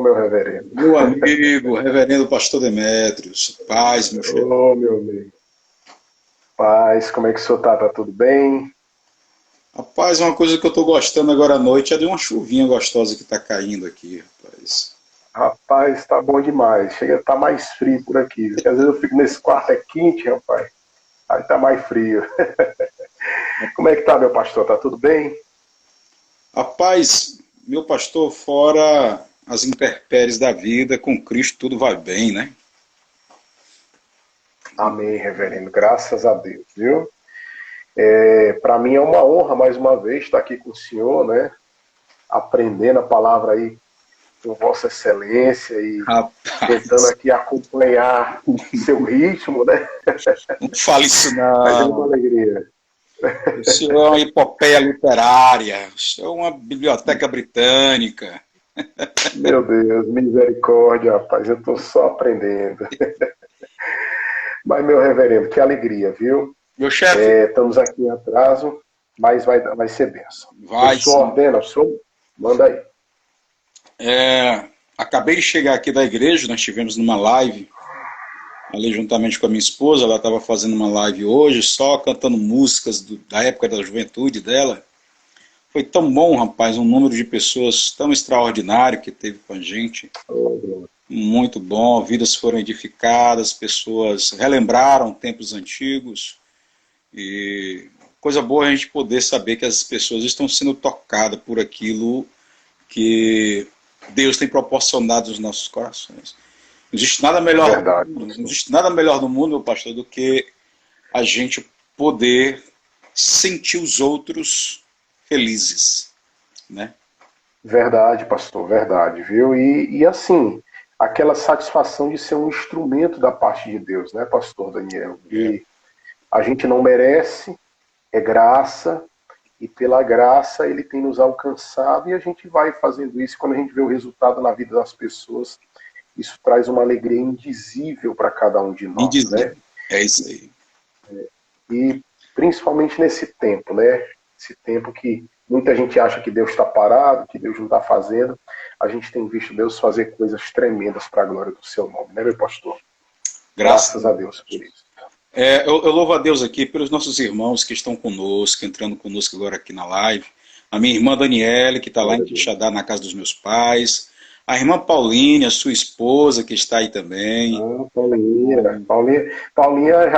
meu reverendo. Meu amigo, reverendo pastor Demétrios, paz, meu chefe. Ô, meu amigo. Paz, como é que o senhor tá? Tá tudo bem? Rapaz, uma coisa que eu tô gostando agora à noite é de uma chuvinha gostosa que tá caindo aqui, rapaz. Rapaz, tá bom demais. Chega a estar mais frio por aqui. Porque às vezes eu fico nesse quarto é quente, rapaz. Aí tá mais frio. Como é que tá, meu pastor? Tá tudo bem? Rapaz, meu pastor, fora as intempéries da vida, com Cristo tudo vai bem, né? Amém, reverendo. Graças a Deus, viu? Para mim é uma honra, mais uma vez, estar aqui com o senhor, né? Aprendendo a palavra aí com Vossa Excelência e tentando Rapaz, aqui acompanhar seu ritmo, né? não fale isso Mas é uma não. alegria. O senhor é uma epopeia literária, o senhor é uma biblioteca britânica. Meu Deus, misericórdia, rapaz, eu estou só aprendendo. Mas, meu reverendo, que alegria, viu? Meu chefe, Estamos aqui em atraso, mas vai ser benção. O vai senhor sim. ordena, o senhor manda aí. Acabei de chegar aqui da igreja, nós estivemos numa live ali juntamente com a minha esposa, ela estava fazendo uma live hoje, só cantando músicas da época da juventude dela. Foi tão bom, rapaz, um número de pessoas tão extraordinário que teve com a gente, Oh, muito bom, vidas foram edificadas, pessoas relembraram tempos antigos, e coisa boa é a gente poder saber que as pessoas estão sendo tocadas por aquilo que Deus tem proporcionado aos nossos corações. Não existe nada melhor no verdade, mundo, não pastor. existe nada melhor no mundo, meu pastor, do que a gente poder sentir os outros felizes, né? Verdade, pastor, verdade, viu? E assim, aquela satisfação de ser um instrumento da parte de Deus, né, pastor Daniel? É, E a gente não merece, é graça, e pela graça ele tem nos alcançado e a gente vai fazendo isso. Quando a gente vê o resultado na vida das pessoas, isso traz uma alegria indizível para cada um de me nós, né? dizer, é isso aí. E principalmente nesse tempo, né? Esse tempo que muita gente acha que Deus está parado, que Deus não está fazendo. A gente tem visto Deus fazer coisas tremendas para a glória do seu nome, né, meu pastor? Graças a Graças a Deus. Deus por isso. Eu louvo a Deus aqui pelos nossos irmãos que estão conosco, entrando conosco agora aqui na live. A minha irmã Daniele, que está lá em Glória a Deus. Quixadá, na casa dos meus pais. A irmã Pauline, a sua esposa, que está aí também. Ah, Paulinha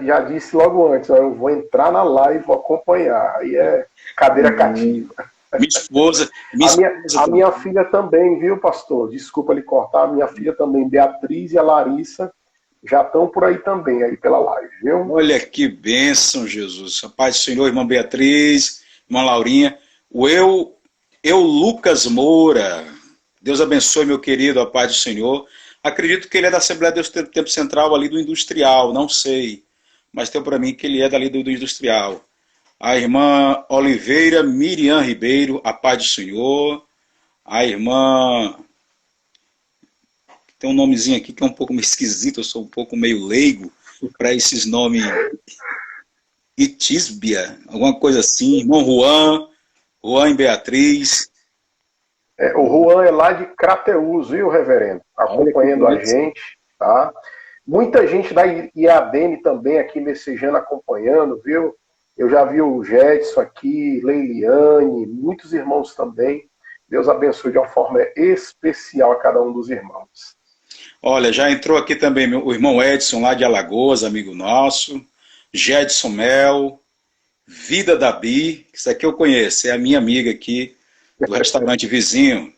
já disse logo antes, ó, eu vou entrar na live, vou acompanhar. Aí é cadeira cativa. Minha esposa, minha A minha, esposa a minha também. filha também, viu, pastor? Desculpa lhe cortar, a minha filha também, Beatriz e a Larissa, já estão por aí também, aí pela live, viu? Olha que bênção, Jesus. A paz do Senhor, irmã Beatriz, irmã Laurinha. Eu Lucas Moura. Deus abençoe, meu querido, a paz do Senhor. Acredito que ele é da Assembleia de Deus Tempo Central, ali do Industrial, não sei. Mas tem para mim que ele é dali do Industrial. A irmã Oliveira Miriam Ribeiro, a paz do Senhor. A irmã. Tem um nomezinho aqui que é um pouco meio esquisito, eu sou um pouco meio leigo para esses nomes. Itisbia, alguma coisa assim, irmão Juan e Beatriz. O Juan é lá de Crateús, viu, reverendo? Olha que Acompanhando a bênção. gente, tá? Muita gente da IADN também aqui messejando, acompanhando, viu? Eu já vi o Jedson aqui, Leiliane, muitos irmãos também. Deus abençoe de uma forma especial a cada um dos irmãos. Olha, já entrou aqui também o irmão Edson, lá de Alagoas, amigo nosso. Jedson Mel, Vida da Bi, isso aqui eu conheço, é a minha amiga aqui do restaurante vizinho.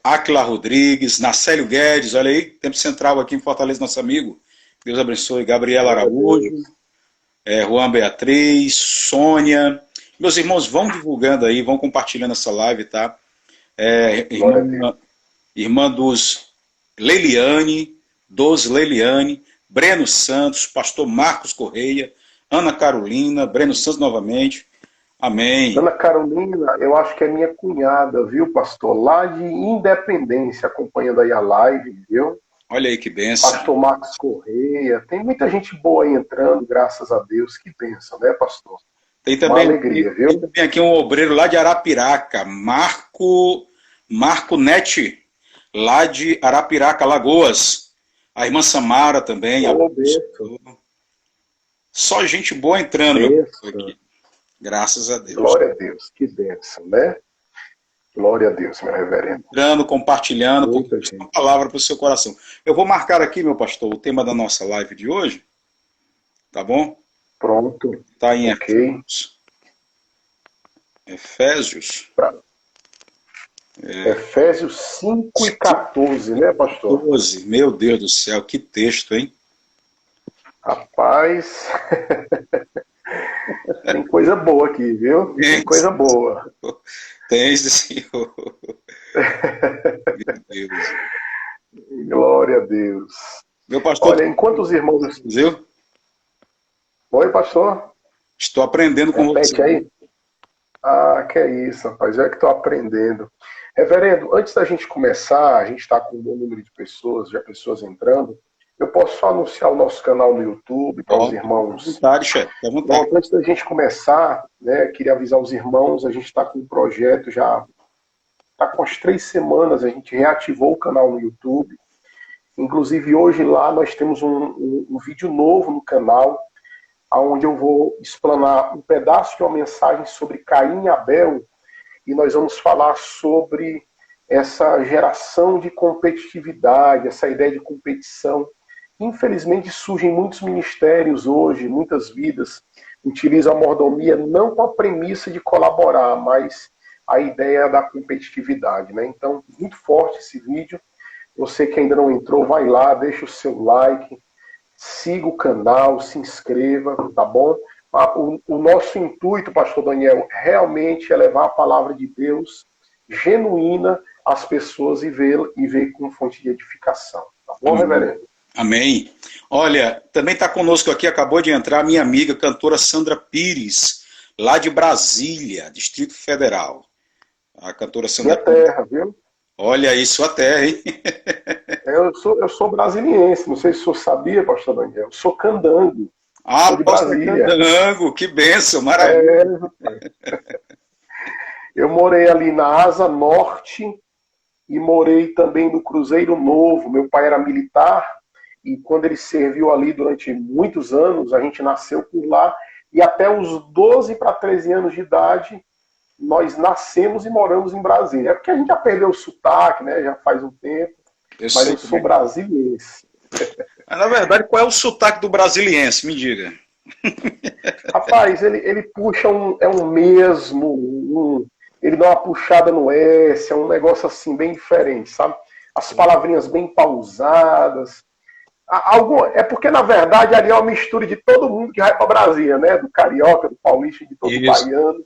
Aquila Rodrigues, Nacélio Guedes, olha aí, Tempo Central aqui em Fortaleza, nosso amigo. Deus abençoe. Gabriela Glória a Araújo, Deus. Juan Beatriz, Sônia. Meus irmãos, vão divulgando aí, vão compartilhando essa live, tá? Glória a Deus. Irmã dos Leiliane, Breno Santos, pastor Marcos Correia, Ana Carolina, Breno Santos novamente. Amém. Dona Carolina, eu acho que é minha cunhada, viu, pastor? Lá de Independência, acompanhando aí a live, viu? Olha aí que bênção. Pastor Marcos Correia. Tem muita gente boa aí entrando, graças a Deus. Que bênção, né, pastor? Tem Uma também, alegria, tem viu? também aqui um obreiro lá de Arapiraca, Marco. Marco Nete, lá de Arapiraca, Alagoas. A irmã Samara também. Só gente boa entrando, meu pastor, aqui. Graças a Deus. Glória a Deus, que bênção, né? Glória a Deus, meu reverendo. Entrando, compartilhando, porque é uma palavra para o seu coração. Eu vou marcar aqui, meu pastor, o tema da nossa live de hoje. Tá bom? Pronto. Está em Efésios. Efésios. Efésios 5 e 14, né, pastor? 14, meu Deus do céu, que texto, hein? Rapaz, tem coisa boa aqui, viu? Tem coisa boa. Tem, Senhor. Meu Deus. Glória a Deus. Meu pastor, olha, enquanto os irmãos... Viu? Oi, pastor? Estou aprendendo com Repete você. Aí. Ah, que é isso, rapaz. É que estou aprendendo. Reverendo, antes da gente começar, a gente está com um bom número de pessoas, já pessoas entrando. Eu posso só anunciar o nosso canal no YouTube para os irmãos. À vontade, chefe. À vontade. Antes da gente começar, né, queria avisar os irmãos, a gente está com um projeto já. Está com as 3 semanas, a gente reativou o canal no YouTube. Inclusive, hoje lá nós temos um vídeo novo no canal, onde eu vou explanar um pedaço de uma mensagem sobre Caim e Abel, e nós vamos falar sobre essa geração de competitividade, essa ideia de competição. Infelizmente surgem muitos ministérios hoje, muitas vidas utilizam a mordomia não com a premissa de colaborar, mas a ideia da competitividade, né? Então, muito forte esse vídeo. Você que ainda não entrou, vai lá, deixa o seu like, siga o canal, se inscreva, tá bom? O nosso intuito, pastor Daniel, realmente é levar a palavra de Deus genuína às pessoas e ver como fonte de edificação. Tá bom, reverendo? Amém. Olha, também está conosco aqui, acabou de entrar, minha amiga, cantora Sandra Pires, lá de Brasília, Distrito Federal. A cantora Sandra Minha terra, viu? Olha aí, sua terra, hein? Eu sou brasiliense, não sei se o senhor sabia, pastor Daniel. Eu sou candango. Ah, de Brasília. Candango, que bênção, maravilha. Eu morei ali na Asa Norte e morei também no Cruzeiro Novo. Meu pai era militar e quando ele serviu ali durante muitos anos, a gente nasceu por lá e até os 12 para 13 anos de idade, nós nascemos e moramos em Brasília. É porque a gente já perdeu o sotaque, né? Já faz um tempo. Mas eu sou brasiliense. Mas, na verdade, qual é o sotaque do brasiliense? Me diga. Rapaz, ele puxa ele dá uma puxada no S, é um negócio assim bem diferente, sabe? As palavrinhas bem pausadas. É porque, na verdade, ali é uma mistura de todo mundo que vai para Brasília, né? Do carioca, do paulista, de todo baiano,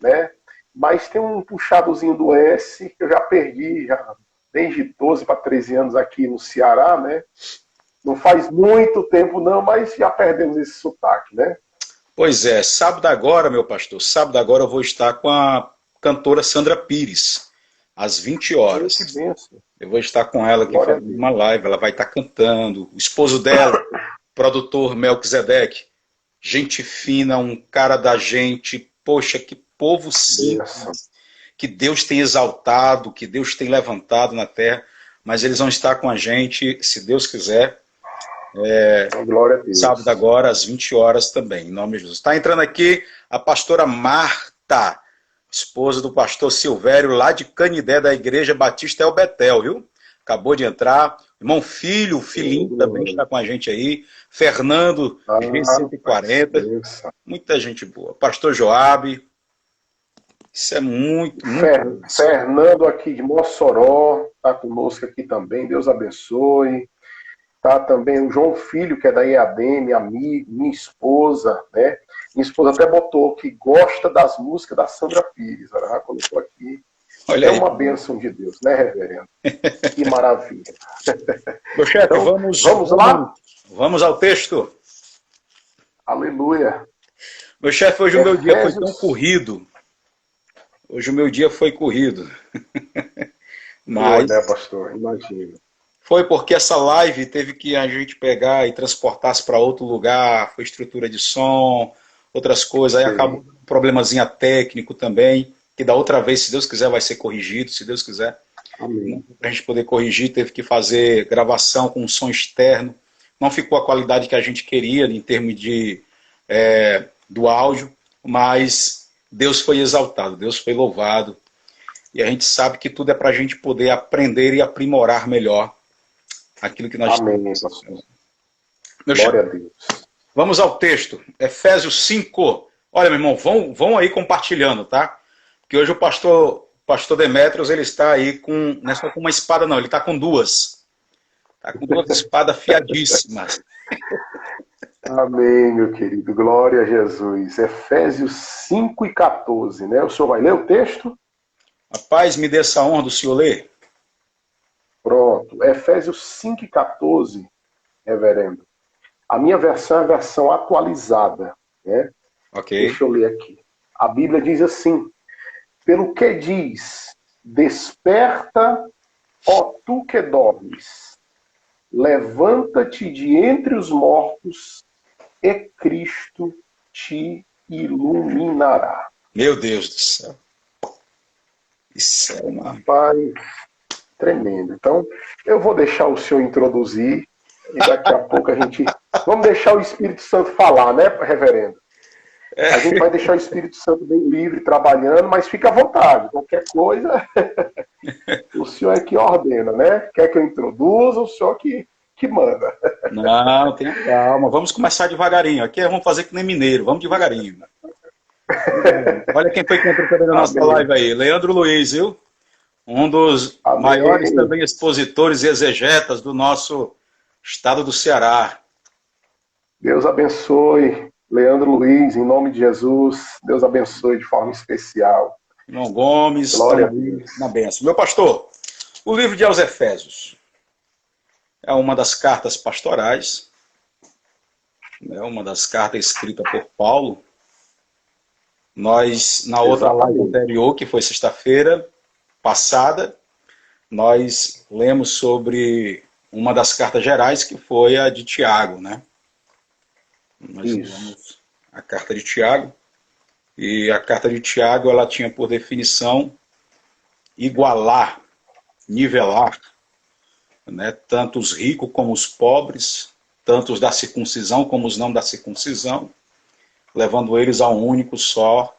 né? Mas tem um puxadozinho do S que eu já perdi, desde 12 para 13 anos aqui no Ceará, né? Não faz muito tempo não, mas já perdemos esse sotaque, né? Pois é, sábado agora, meu pastor, sábado agora eu vou estar com a cantora Sandra Pires, às 20 horas. Que benção. Eu vou estar com ela aqui fazendo uma live, ela vai estar cantando. O esposo dela, produtor Melquisedeque, gente fina, um cara da gente, poxa, que povo simples, que Deus tem exaltado, que Deus tem levantado na terra, mas eles vão estar com a gente, se Deus quiser, glória a Deus. Sábado agora, às 20 horas também, em nome de Jesus. Está entrando aqui a pastora Marta, esposa do pastor Silvério, lá de Canidé, da Igreja Batista El Betel, viu? Acabou de entrar. Irmão Filho, o filhinho também está com a gente aí. Fernando, G140. Muita gente boa. Pastor Joabe. Isso é muito Fernando aqui de Mossoró, está conosco aqui também. Deus abençoe. Tá também o João Filho, que é da EAD, minha amiga, minha esposa, né? Minha esposa até botou que gosta das músicas da Sandra Pires. Ela já colocou aqui. Olha, é uma bênção de Deus, né, reverendo? Que maravilha. Meu chefe, então, vamos lá? Vamos ao texto. Aleluia. Meu chefe, hoje o meu dia foi tão corrido. Hoje o meu dia foi corrido. Mas, né, pastor? Imagina. Foi porque essa live teve que a gente pegar e transportar-se para outro lugar, foi estrutura de som, outras coisas, aí acabou um problemazinho técnico também. que da outra vez, se Deus quiser, vai ser corrigido, se Deus quiser. Para a gente poder corrigir, teve que fazer gravação com um som externo. Não ficou a qualidade que a gente queria em termos do áudio, mas Deus foi exaltado, Deus foi louvado. E a gente sabe que tudo é para a gente poder aprender e aprimorar melhor aquilo que nós temos. Glória a Deus. Vamos ao texto, Efésios 5. Olha, meu irmão, vão aí compartilhando, tá? Porque hoje o pastor Demétrios, ele está aí não é só com uma espada, não, ele está com duas. Está com duas espadas fiadíssimas. Amém, meu querido. Glória a Jesus. Efésios 5:14, né? O senhor vai ler o texto? Rapaz, me dê essa honra do senhor ler. Pronto. Efésios 5:14, reverendo. A minha versão é a versão atualizada, né? Ok. Deixa eu ler aqui. A Bíblia diz assim: pelo que diz, desperta, ó tu que dormes, levanta-te de entre os mortos e Cristo te iluminará. Meu Deus do céu. Isso é uma... Pai, tremendo. Então, eu vou deixar o senhor introduzir e daqui a pouco a gente... Vamos deixar o Espírito Santo falar, né, reverendo? A gente vai deixar o Espírito Santo bem livre, trabalhando, mas fica à vontade. Qualquer coisa, o senhor é que ordena, né? Quer que eu introduza, o senhor que manda. Não, tenha calma. Vamos começar devagarinho. Aqui vamos fazer que nem mineiro. Vamos devagarinho. Olha quem foi que entrou também na nossa live aí. Leandro Luiz, viu? Um dos maiores também expositores e exegetas do nosso estado do Ceará. Deus abençoe, Leandro Luiz, em nome de Jesus. Deus abençoe de forma especial. Irmão Gomes, glória a Deus. Na bênção. Meu pastor, o livro de aos Efésios é uma das cartas pastorais, é uma das cartas escritas por Paulo. Nós, na outra live anterior, que foi sexta-feira passada, nós lemos sobre uma das cartas gerais, que foi a de Tiago, né? Nós lemos a carta de Tiago, e a carta de Tiago, ela tinha por definição igualar, nivelar, né, tanto os ricos como os pobres, tanto os da circuncisão como os não da circuncisão, levando eles a um único só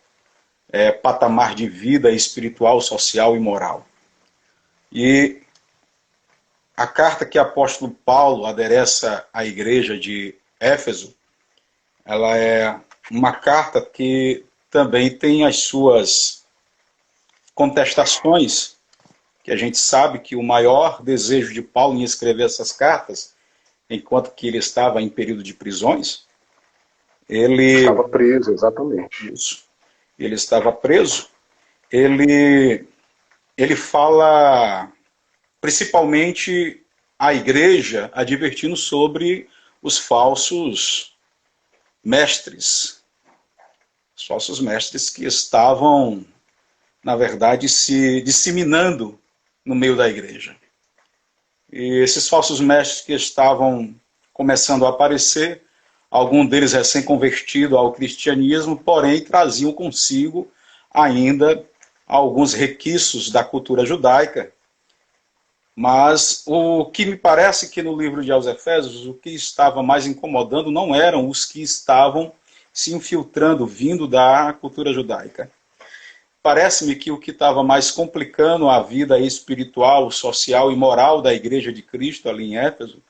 patamar de vida espiritual, social e moral. E a carta que o apóstolo Paulo adereça à igreja de Éfeso, ela é uma carta que também tem as suas contestações, que a gente sabe que o maior desejo de Paulo em escrever essas cartas, enquanto que ele estava em período de prisões, ele estava preso, exatamente. Isso. Ele estava preso. Ele fala principalmente à igreja, advertindo sobre os falsos mestres. Os falsos mestres que estavam, na verdade, se disseminando no meio da igreja. E esses falsos mestres que estavam começando a aparecer, alguns deles recém-convertidos ao cristianismo, porém traziam consigo ainda alguns requisitos da cultura judaica. Mas o que me parece que no livro de aos Efésios, o que estava mais incomodando não eram os que estavam se infiltrando, vindo da cultura judaica. Parece-me que o que estava mais complicando a vida espiritual, social e moral da Igreja de Cristo ali em Éfeso,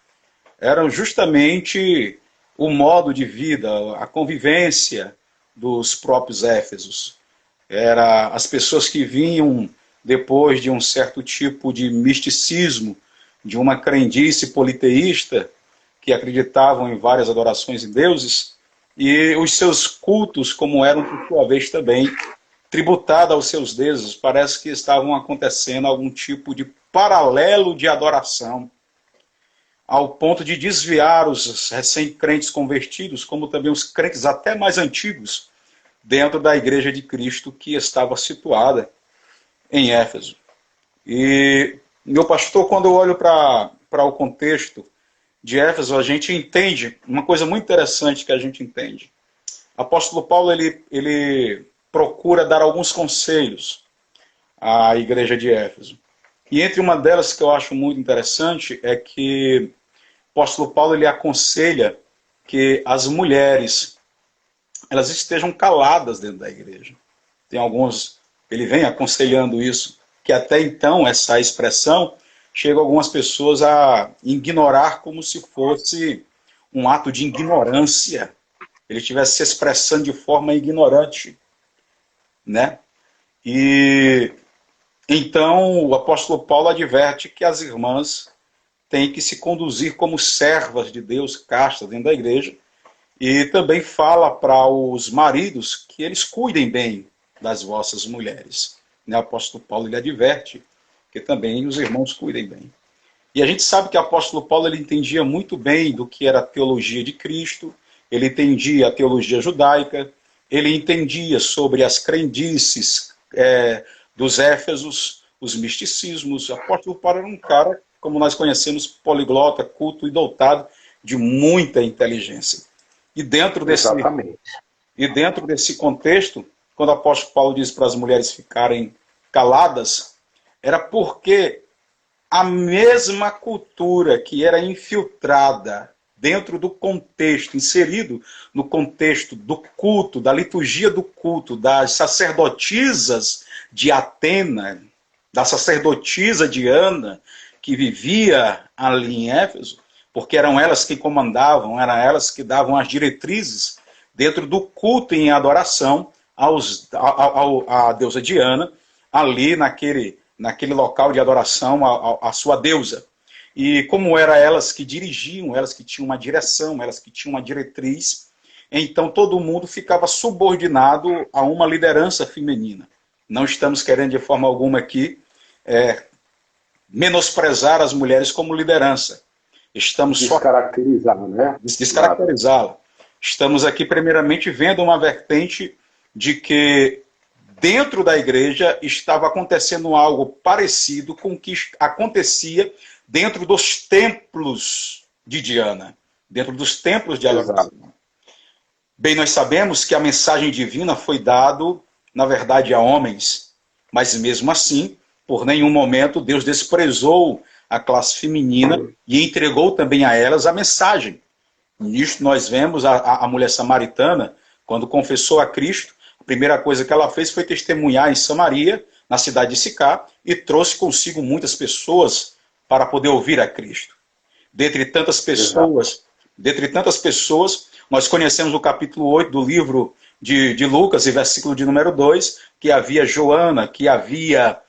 eram justamente o modo de vida, a convivência dos próprios Éfesos. Era as pessoas que vinham depois de um certo tipo de misticismo, de uma crendice politeísta, que acreditavam em várias adorações em deuses, e os seus cultos, como eram por sua vez também tributados aos seus deuses, parece que estavam acontecendo algum tipo de paralelo de adoração, ao ponto de desviar os recém-crentes convertidos, como também os crentes até mais antigos, dentro da Igreja de Cristo que estava situada em Éfeso. E, meu pastor, quando eu olho para o contexto de Éfeso, a gente entende uma coisa muito interessante que a gente entende. O apóstolo Paulo, ele procura dar alguns conselhos à igreja de Éfeso. E entre uma delas que eu acho muito interessante é que o apóstolo Paulo ele aconselha que as mulheres elas estejam caladas dentro da igreja. Tem alguns, ele vem aconselhando isso, que até então essa expressão chega algumas pessoas a ignorar como se fosse um ato de ignorância. Ele estivesse se expressando de forma ignorante, né? E então o apóstolo Paulo adverte que as irmãs têm que se conduzir como servas de Deus, castas dentro da igreja, e também fala para os maridos que eles cuidem bem das vossas mulheres. O apóstolo Paulo ele adverte que também os irmãos cuidem bem. E a gente sabe que o apóstolo Paulo ele entendia muito bem do que era a teologia de Cristo, ele entendia a teologia judaica, ele entendia sobre as crendices dos Éfesos, os misticismos. O apóstolo Paulo era um cara, como nós conhecemos, poliglota, culto e doutado, de muita inteligência. E dentro desse contexto, quando o apóstolo Paulo diz para as mulheres ficarem caladas, era porque a mesma cultura que era infiltrada dentro do contexto, inserido no contexto do culto, da liturgia do culto, das sacerdotisas de Atena, da sacerdotisa Diana, que vivia ali em Éfeso, porque eram elas que comandavam, eram elas que davam as diretrizes dentro do culto em adoração à deusa Diana, ali naquele local de adoração à sua deusa. E como eram elas que dirigiam, elas que tinham uma direção, elas que tinham uma diretriz, então todo mundo ficava subordinado a uma liderança feminina. Não estamos querendo de forma alguma aqui menosprezar as mulheres como liderança. Estamos descaracterizá-la, né? Descaracterizá-la. Estamos aqui primeiramente vendo uma vertente de que dentro da igreja estava acontecendo algo parecido com o que acontecia dentro dos templos de Diana, dentro dos templos de adoração. Bem, nós sabemos que a mensagem divina foi dada, na verdade, a homens, mas mesmo assim, por nenhum momento, Deus desprezou a classe feminina e entregou também a elas a mensagem. Nisto nós vemos a mulher samaritana, quando confessou a Cristo, a primeira coisa que ela fez foi testemunhar em Samaria, na cidade de Sicá, e trouxe consigo muitas pessoas para poder ouvir a Cristo. Dentre tantas pessoas, nós conhecemos o capítulo 8 do livro de Lucas, e versículo de número 2, que havia Joana, que havia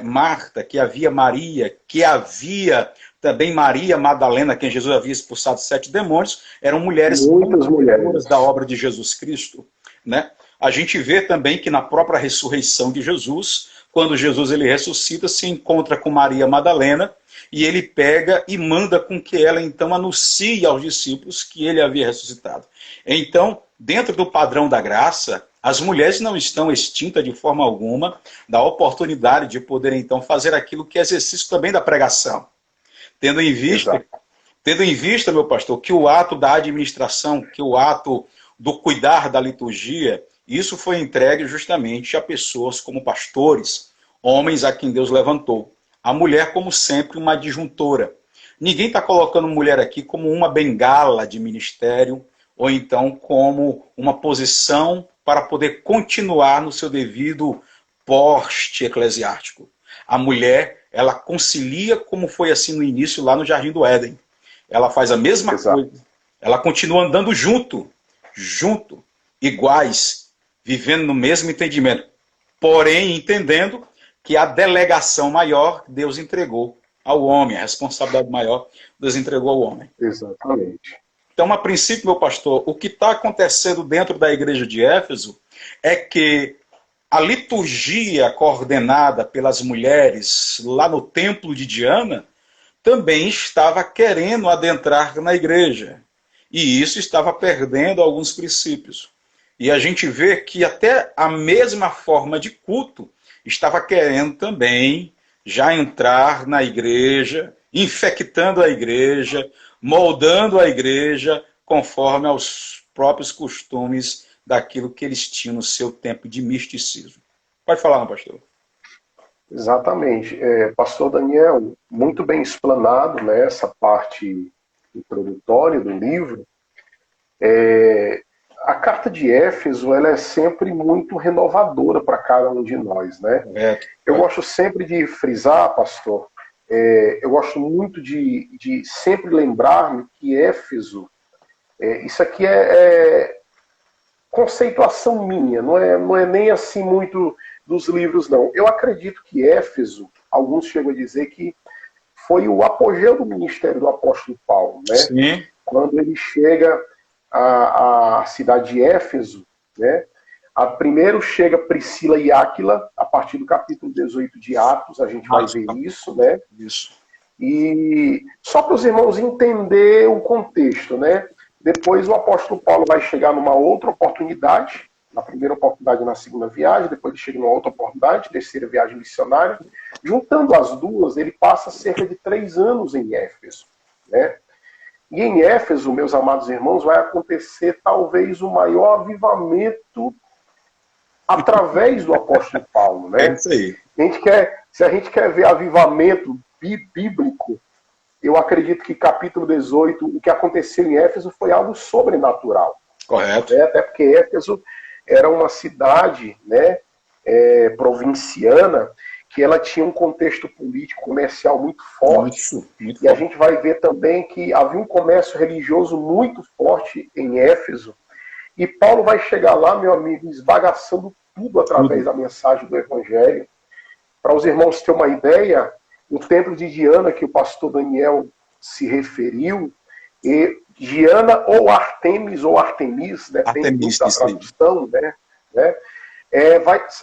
Marta, que havia Maria, que havia também Maria Madalena, quem Jesus havia expulsado 7 demônios, eram muitas mulheres da obra de Jesus Cristo, né? A gente vê também que na própria ressurreição de Jesus, quando Jesus ele ressuscita, se encontra com Maria Madalena, e ele pega e manda com que ela então anuncie aos discípulos que ele havia ressuscitado. Então, dentro do padrão da graça, as mulheres não estão extintas de forma alguma da oportunidade de poder então fazer aquilo que é exercício também da pregação. Tendo em vista, meu pastor, que o ato da administração, que o ato do cuidar da liturgia, isso foi entregue justamente a pessoas como pastores, homens a quem Deus levantou. A mulher, como sempre, uma adjuntora. Ninguém está colocando mulher aqui como uma bengala de ministério, ou então como uma posição para poder continuar no seu devido poste eclesiástico. A mulher, ela concilia como foi assim no início, lá no Jardim do Éden. Ela faz a mesma coisa. Ela continua andando junto, iguais, vivendo no mesmo entendimento. Porém, entendendo que a delegação maior Deus entregou ao homem, a responsabilidade maior Deus entregou ao homem. Exatamente. Então, a princípio, meu pastor, o que está acontecendo dentro da igreja de Éfeso é que a liturgia coordenada pelas mulheres lá no templo de Diana também estava querendo adentrar na igreja. E isso estava perdendo alguns princípios. E a gente vê que até a mesma forma de culto estava querendo também já entrar na igreja, infectando a igreja, moldando a igreja conforme aos próprios costumes daquilo que eles tinham no seu tempo de misticismo. Pode falar, pastor. Exatamente. Pastor Daniel, muito bem explanado, né, essa parte introdutória do livro. A carta de Éfeso, ela é sempre muito renovadora para cada um de nós, né? Eu gosto sempre de frisar, pastor, eu gosto muito de sempre lembrar-me que Éfeso, isso aqui é conceituação minha, não é nem assim muito dos livros, não. Eu acredito que Éfeso, alguns chegam a dizer que foi o apogeu do ministério do apóstolo Paulo, né? Sim. Quando ele chega à cidade de Éfeso, né? Primeiro chega Priscila e Áquila, a partir do capítulo 18 de Atos, a gente vai ver isso, né? Isso. E só para os irmãos entender o contexto, né? Depois o apóstolo Paulo vai chegar numa outra oportunidade, na primeira oportunidade na segunda viagem, depois ele chega numa outra oportunidade, terceira viagem missionária. Juntando as duas, ele passa cerca de 3 anos em Éfeso, né? E em Éfeso, meus amados irmãos, vai acontecer talvez o maior avivamento através do apóstolo Paulo, né? É isso aí. Se a gente quer ver avivamento bíblico, eu acredito que capítulo 18, o que aconteceu em Éfeso foi algo sobrenatural. Correto. Né? Até porque Éfeso era uma cidade, né, provinciana, que ela tinha um contexto político, comercial muito forte. Muito e a gente vai ver também que havia um comércio religioso muito forte em Éfeso. E Paulo vai chegar lá, meu amigo, esbagaçando tudo através da mensagem do Evangelho. Para os irmãos terem uma ideia, o templo de Diana, que o pastor Daniel se referiu, Diana ou Artemis, depende da tradução, né?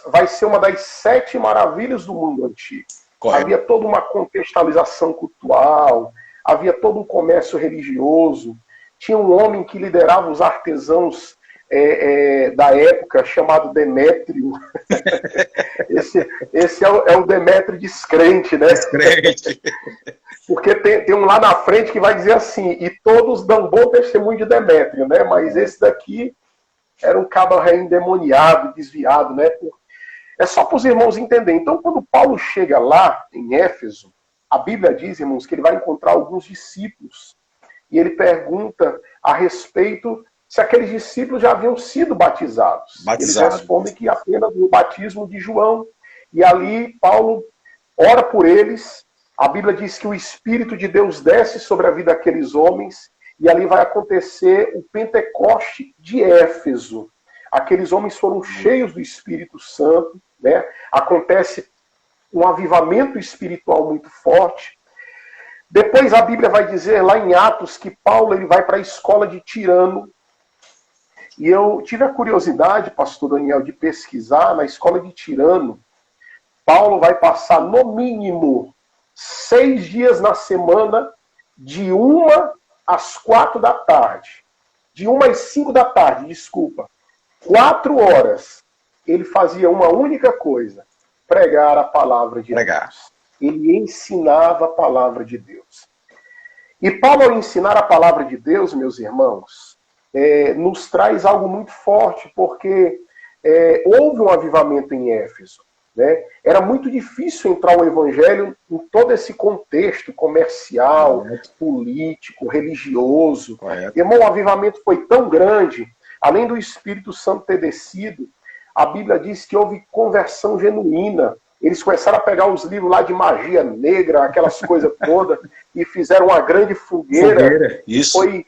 Vai ser uma das 7 maravilhas do mundo antigo. Correto. Havia toda uma contextualização cultural, havia todo um comércio religioso, tinha um homem que liderava os artesãos da época, chamado Demétrio. esse é o Demétrio descrente, né? Descrente. Porque tem um lá na frente que vai dizer assim, e todos dão bom testemunho de Demétrio, né? Mas esse daqui era um cabra endemoniado, desviado, né? É só para os irmãos entenderem. Então, quando Paulo chega lá, em Éfeso, a Bíblia diz, irmãos, que ele vai encontrar alguns discípulos. E ele pergunta a respeito se aqueles discípulos já haviam sido batizados. Eles respondem que apenas no batismo de João. E ali, Paulo ora por eles. A Bíblia diz que o Espírito de Deus desce sobre a vida daqueles homens. E ali vai acontecer o Pentecoste de Éfeso. Aqueles homens foram cheios do Espírito Santo, né? Acontece um avivamento espiritual muito forte. Depois a Bíblia vai dizer lá em Atos que Paulo ele vai para a escola de Tirano. E eu tive a curiosidade, pastor Daniel, de pesquisar na escola de Tirano. Paulo vai passar no mínimo 6 dias na semana, de 1 às 4 da tarde. De 1 às 5 da tarde, desculpa. 4 horas. Ele fazia uma única coisa: pregar a palavra de Deus. Ele ensinava a palavra de Deus. E Paulo, ao ensinar a palavra de Deus, meus irmãos, nos traz algo muito forte, porque houve um avivamento em Éfeso. Né? Era muito difícil entrar o evangelho em todo esse contexto comercial, político, religioso. Irmão, o avivamento foi tão grande, além do Espírito Santo ter descido, a Bíblia diz que houve conversão genuína. Eles começaram a pegar os livros lá de magia negra, aquelas coisas todas, e fizeram uma grande fogueira. Isso. Foi,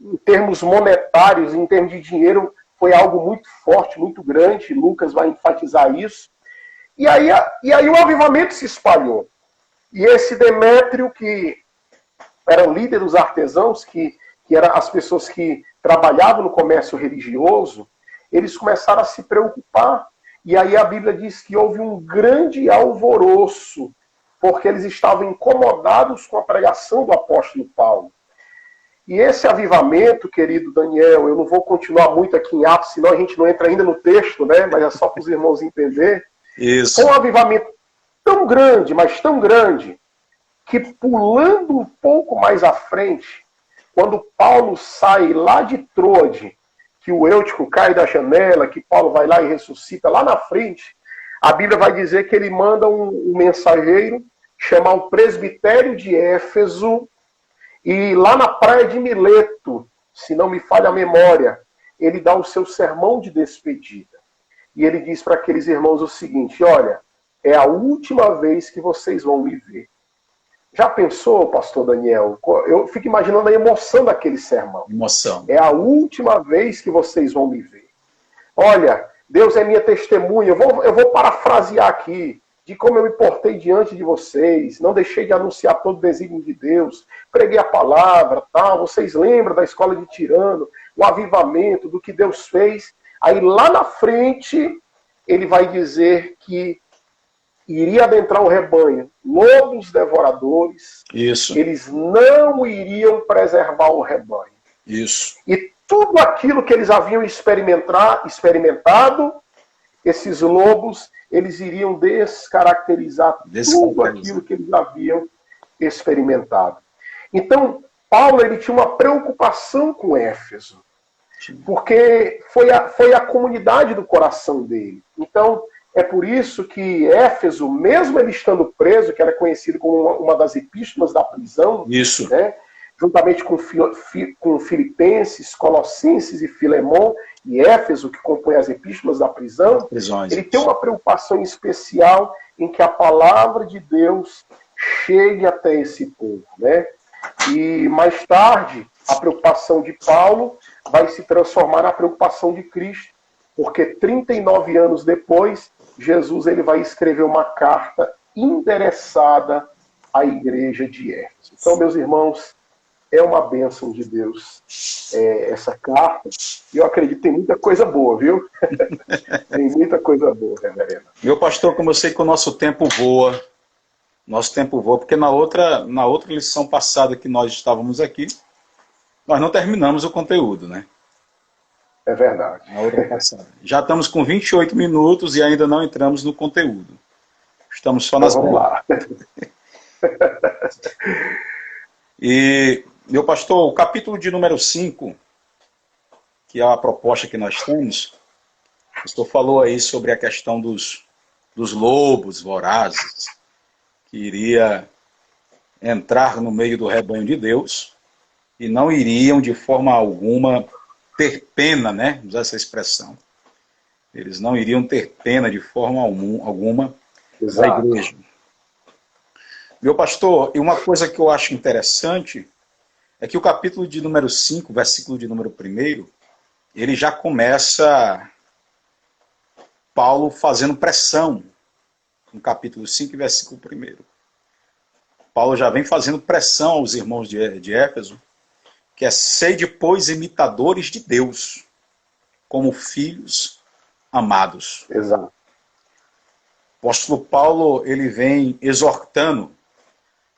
em termos monetários, em termos de dinheiro, foi algo muito forte, muito grande. Lucas vai enfatizar isso. E aí o avivamento se espalhou. E esse Demétrio, que era o líder dos artesãos, que eram as pessoas que trabalhavam no comércio religioso, eles começaram a se preocupar. E aí a Bíblia diz que houve um grande alvoroço, porque eles estavam incomodados com a pregação do apóstolo Paulo. E esse avivamento, querido Daniel, eu não vou continuar muito aqui em Atos, senão a gente não entra ainda no texto, né? Mas é só para os irmãos entenderem. Isso. Foi um avivamento tão grande, mas tão grande, que pulando um pouco mais à frente, quando Paulo sai lá de Troade, que o Eutico cai da janela, que Paulo vai lá e ressuscita lá na frente, a Bíblia vai dizer que ele manda um mensageiro chamar o presbitério de Éfeso, e lá na praia de Mileto, se não me falha a memória, ele dá o seu sermão de despedida. E ele diz para aqueles irmãos o seguinte: olha, é a última vez que vocês vão me ver. Já pensou, pastor Daniel? Eu fico imaginando a emoção daquele sermão. Emoção. É a última vez que vocês vão me ver. Olha, Deus é minha testemunha. Eu vou parafrasear aqui de como eu me portei diante de vocês. Não deixei de anunciar todo o desígnio de Deus. Preguei a palavra, tal. Vocês lembram da escola de Tirano, o avivamento, do que Deus fez. Aí lá na frente, ele vai dizer que iria adentrar o rebanho lobos devoradores. Isso. Eles não iriam preservar o rebanho. Isso. E tudo aquilo que eles haviam experimentado, esses lobos, eles iriam descaracterizar tudo aquilo que eles haviam experimentado. Então, Paulo ele tinha uma preocupação com Éfeso, porque foi a comunidade do coração dele. Então, é por isso que Éfeso, mesmo ele estando preso, que era conhecido como uma das epístolas da prisão, isso, né, juntamente com Filipenses, Colossenses e Filemon, e Éfeso, que compõe as epístolas da prisão, ele tem uma preocupação especial em que a palavra de Deus chegue até esse povo, né? E mais tarde, a preocupação de Paulo vai se transformar na preocupação de Cristo, porque 39 anos depois, Jesus ele vai escrever uma carta endereçada à igreja de Éfeso. Então, meus irmãos, é uma bênção de Deus essa carta. E eu acredito que tem muita coisa boa, viu? Tem muita coisa boa, reverendo. Meu pastor, como eu sei que o nosso tempo voa, porque na outra lição passada que nós estávamos aqui, nós não terminamos o conteúdo, né? É verdade. Na outra passada. Já estamos com 28 minutos e ainda não entramos no conteúdo. Estamos só nas... Vamos lá. E, meu pastor, o capítulo de número 5, que é a proposta que nós temos, o pastor falou aí sobre a questão dos lobos vorazes, que iria entrar no meio do rebanho de Deus e não iriam de forma alguma ter pena, né? Usar essa expressão. Eles não iriam ter pena de forma alguma da igreja. Meu pastor, e uma coisa que eu acho interessante é que o capítulo de número 5, versículo de número 1, ele já começa Paulo fazendo pressão no capítulo 5, versículo 1. Paulo já vem fazendo pressão aos irmãos de Éfeso, que é: sede, pois, imitadores de Deus, como filhos amados. Exato. O apóstolo Paulo, ele vem exortando,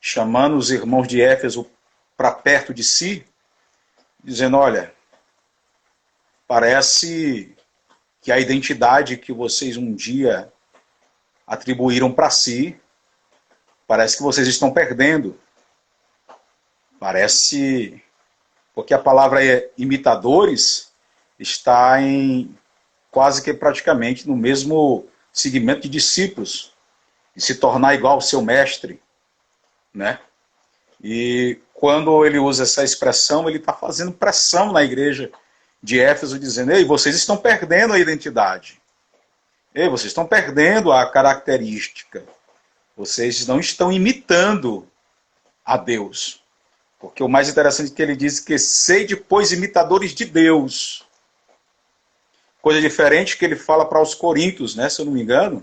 chamando os irmãos de Éfeso para perto de si, dizendo: olha, parece que a identidade que vocês um dia atribuíram para si, parece que vocês estão perdendo. Parece... Porque a palavra imitadores está em quase que praticamente no mesmo segmento de discípulos, de se tornar igual ao seu mestre, né? E quando ele usa essa expressão, ele está fazendo pressão na igreja de Éfeso, dizendo: ei, vocês estão perdendo a identidade. Ei, vocês estão perdendo a característica. Vocês não estão imitando a Deus. Porque o mais interessante é que ele diz que sede, pois, imitadores de Deus. Coisa diferente que ele fala para os coríntios, né? Se eu não me engano,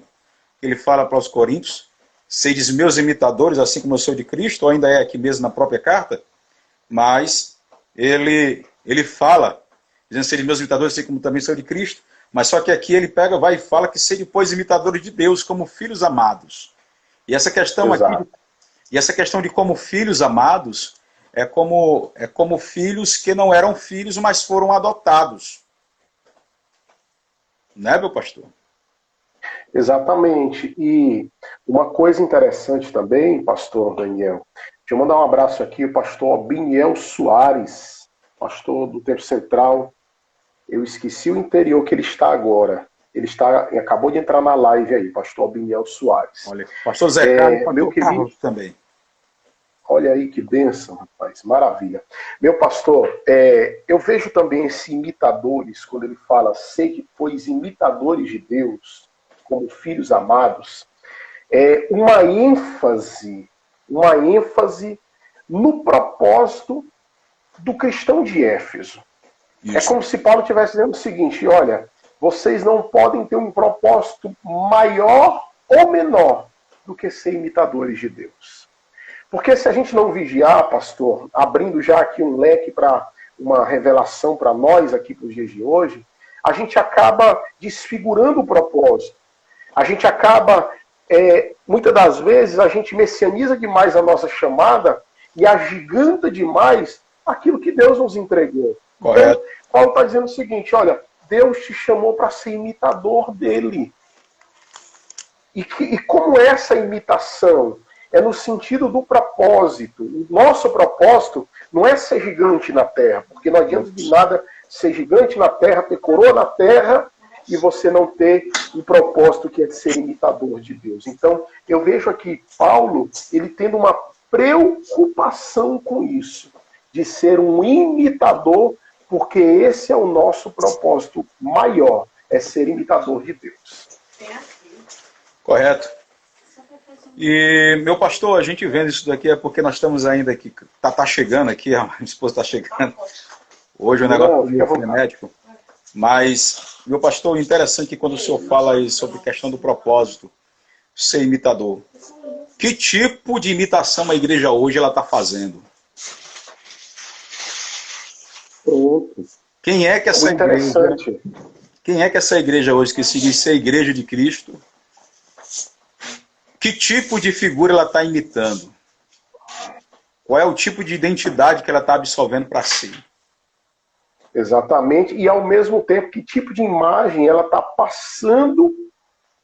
ele fala para os coríntios: sedes meus imitadores, assim como eu sou de Cristo, ou ainda é aqui mesmo na própria carta, mas ele fala, dizendo: sede meus imitadores, assim como também sou de Cristo, mas só que aqui ele pega, vai e fala que sede, pois, imitadores de Deus, como filhos amados. E essa questão aqui, e essa questão de como filhos amados, é como filhos que não eram filhos, mas foram adotados. Né, meu pastor? Exatamente. E uma coisa interessante também, pastor Daniel, deixa eu mandar um abraço aqui, o pastor Biniel Soares, pastor do Tempo Central. Eu esqueci o interior que ele está agora. Acabou de entrar na live aí, pastor Abiniel Soares. Olha, pastor Zé Carlos e Meu pastor querido, Carlos também. olha aí que bênção, rapaz, maravilha. Meu pastor, eu vejo também esses imitadores, quando ele fala, sei que pois imitadores de Deus, como filhos amados, uma ênfase no propósito do cristão de Éfeso. Isso. É como se Paulo estivesse dizendo o seguinte, olha, vocês não podem ter um propósito maior ou menor do que ser imitadores de Deus. Porque se a gente não vigiar, pastor, abrindo já aqui um leque para uma revelação para nós aqui para os dias de hoje, a gente acaba desfigurando o propósito. A gente acaba, muitas das vezes, a gente messianiza demais a nossa chamada e agiganta demais aquilo que Deus nos entregou. Correto. Então, Paulo está dizendo o seguinte, olha, Deus te chamou para ser imitador dele. E como essa imitação é no sentido do propósito. O nosso propósito não é ser gigante na terra, porque não adianta de nada ser gigante na terra, ter coroa na terra, e você não ter o propósito que é de ser imitador de Deus. Então, eu vejo aqui Paulo, ele tendo uma preocupação com isso, de ser um imitador, porque esse é o nosso propósito maior, é ser imitador de Deus. Correto. E, meu pastor, a gente vendo isso daqui é porque nós estamos ainda aqui, tá chegando aqui, a minha esposa está chegando. Hoje o negócio é frenético. Mas, meu pastor, interessante que quando o senhor fala aí sobre a questão do propósito, ser imitador, que tipo de imitação a igreja hoje ela está fazendo? Pronto. Quem é que essa igreja? Quem é que essa igreja hoje que se diz ser a igreja de Cristo? Que tipo de figura ela está imitando? Qual é o tipo de identidade que ela está absorvendo para si? Exatamente. E ao mesmo tempo, que tipo de imagem ela está passando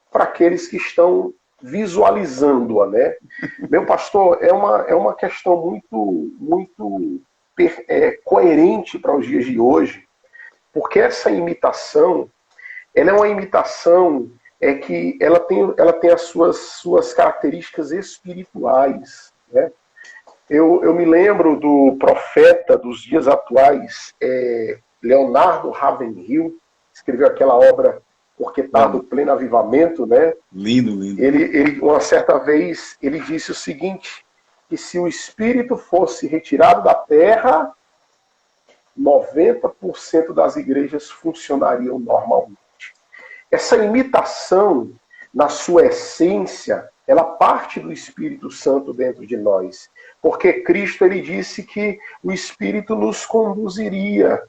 para aqueles que estão visualizando-a, né? Meu pastor, é uma questão muito coerente para os dias de hoje, porque essa imitação, ela é uma imitação que ela tem as suas características espirituais, né? Eu me lembro do profeta dos dias atuais, Leonardo Ravenhill, escreveu aquela obra Porque Tardo Pleno Avivamento, né? Lindo, lindo. Ele, uma certa vez, ele disse o seguinte, que se o Espírito fosse retirado da terra, 90% das igrejas funcionariam normalmente. Essa imitação, na sua essência, ela parte do Espírito Santo dentro de nós. Porque Cristo, ele disse que o Espírito nos conduziria.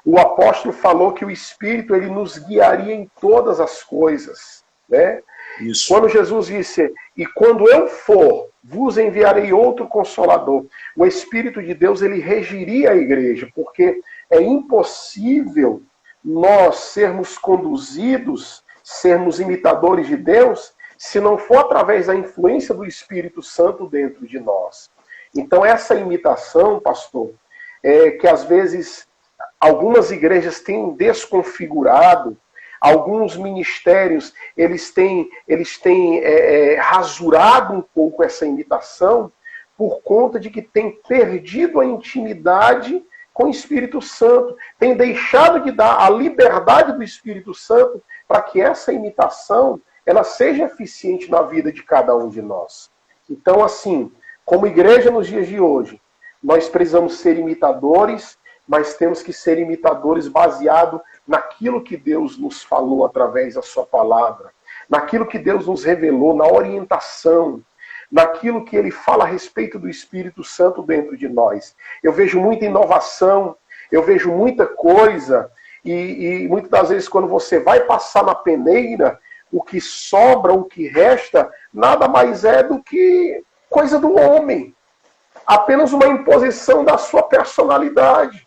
O apóstolo falou que o Espírito, ele nos guiaria em todas as coisas, né? Isso. Quando Jesus disse, e quando eu for, vos enviarei outro Consolador. O Espírito de Deus, ele regiria a igreja, porque é impossível nós sermos conduzidos, sermos imitadores de Deus, se não for através da influência do Espírito Santo dentro de nós. Então essa imitação, pastor, que às vezes algumas igrejas têm desconfigurado, alguns ministérios eles têm rasurado um pouco essa imitação por conta de que tem perdido a intimidade com o Espírito Santo, tem deixado de dar a liberdade do Espírito Santo para que essa imitação ela seja eficiente na vida de cada um de nós. Então, assim, como igreja nos dias de hoje, nós precisamos ser imitadores, mas temos que ser imitadores baseado naquilo que Deus nos falou através da sua palavra, naquilo que Deus nos revelou, na orientação, naquilo que ele fala a respeito do Espírito Santo dentro de nós. Eu vejo muita inovação, eu vejo muita coisa, e muitas das vezes quando você vai passar na peneira, o que sobra, o que resta, nada mais é do que coisa do homem. Apenas uma imposição da sua personalidade.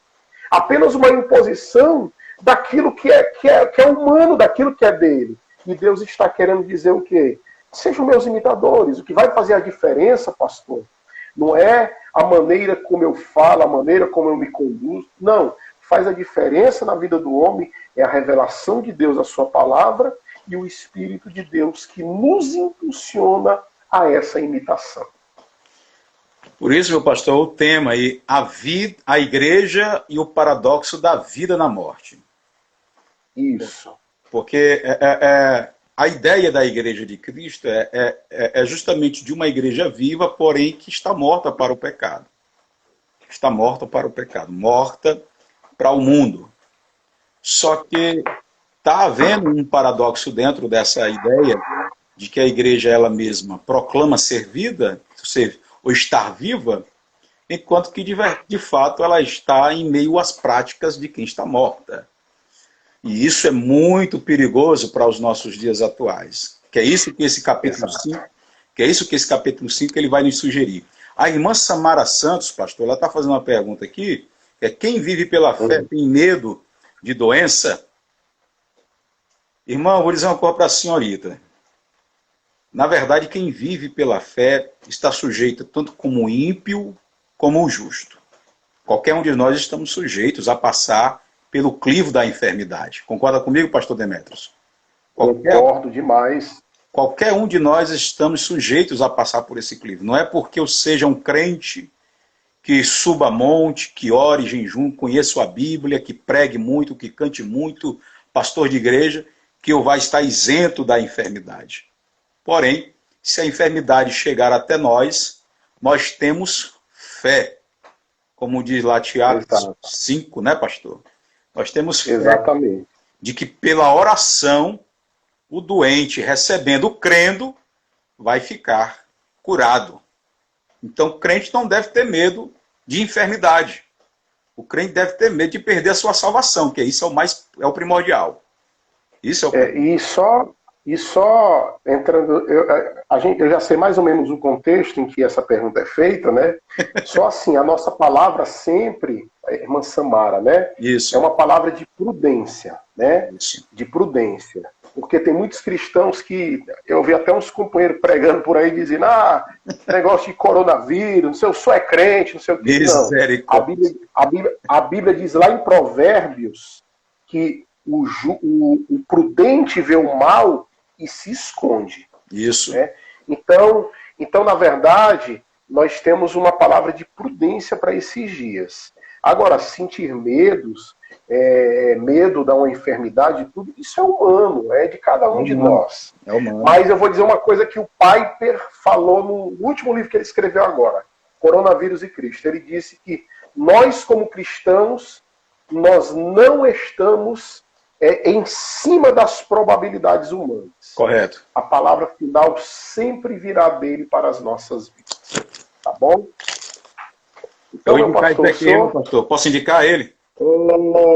Apenas uma imposição daquilo que é humano, daquilo que é dele. E Deus está querendo dizer o quê? Sejam meus imitadores. O que vai fazer a diferença, pastor, não é a maneira como eu falo, a maneira como eu me conduzo. Não. faz a diferença na vida do homem é a revelação de Deus, a sua palavra, e o Espírito de Deus que nos impulsiona a essa imitação. Por isso, meu pastor, o tema aí, a igreja e o paradoxo da vida na morte. Isso. Porque a ideia da igreja de Cristo é justamente de uma igreja viva, porém que está morta para o pecado. Está morta para o pecado, morta para o mundo. Só que está havendo um paradoxo dentro dessa ideia de que a igreja ela mesma proclama ser vida, ou estar viva, enquanto que de fato ela está em meio às práticas de quem está morta. E isso é muito perigoso para os nossos dias atuais. Que é isso que esse capítulo 5, ele vai nos sugerir. A irmã Samara Santos, pastor, ela está fazendo uma pergunta aqui, que é: quem vive pela fé tem medo de doença? Irmão, vou dizer uma coisa para a senhorita. Na verdade, quem vive pela fé está sujeito tanto como o ímpio como o justo. Qualquer um de nós estamos sujeitos a passar pelo crivo da enfermidade. Concorda comigo, pastor Demetrios? Concordo demais. Qualquer um de nós estamos sujeitos a passar por esse crivo. Não é porque eu seja um crente que suba monte, que ore, jejum, conheça a Bíblia, que pregue muito, que cante muito, pastor de igreja, que eu vá estar isento da enfermidade. Porém, se a enfermidade chegar até nós, nós temos fé. Como diz lá Tiago 5, né, pastor? Nós temos fé. Exatamente. De que pela oração, o doente recebendo, crendo, vai ficar curado. Então, o crente não deve ter medo de enfermidade. O crente deve ter medo de perder a sua salvação, que isso é o primordial. Isso é o primordial. E só entrando, eu já sei mais ou menos o contexto em que essa pergunta é feita, né? Só assim, a nossa palavra sempre, a irmã Samara, né? Isso. É uma palavra de prudência, né? Isso. De prudência. Porque tem muitos cristãos que, eu vi até uns companheiros pregando por aí, dizendo, negócio de coronavírus, eu sou crente, não sei o que. Não. A Bíblia diz lá em Provérbios que o prudente vê o mal e se esconde. Isso. Né? Então, na verdade, nós temos uma palavra de prudência para esses dias. Agora, sentir medo da uma enfermidade, tudo isso é humano, é de cada um de nós. É humano. Mas eu vou dizer uma coisa que o Piper falou no último livro que ele escreveu agora, Coronavírus e Cristo. Ele disse que nós, como cristãos, nós não estamos em cima das probabilidades humanas. Correto. A palavra final sempre virá dele para as nossas vidas. Tá bom? Então, eu indicar pastor, aqui, pastor. Posso indicar ele?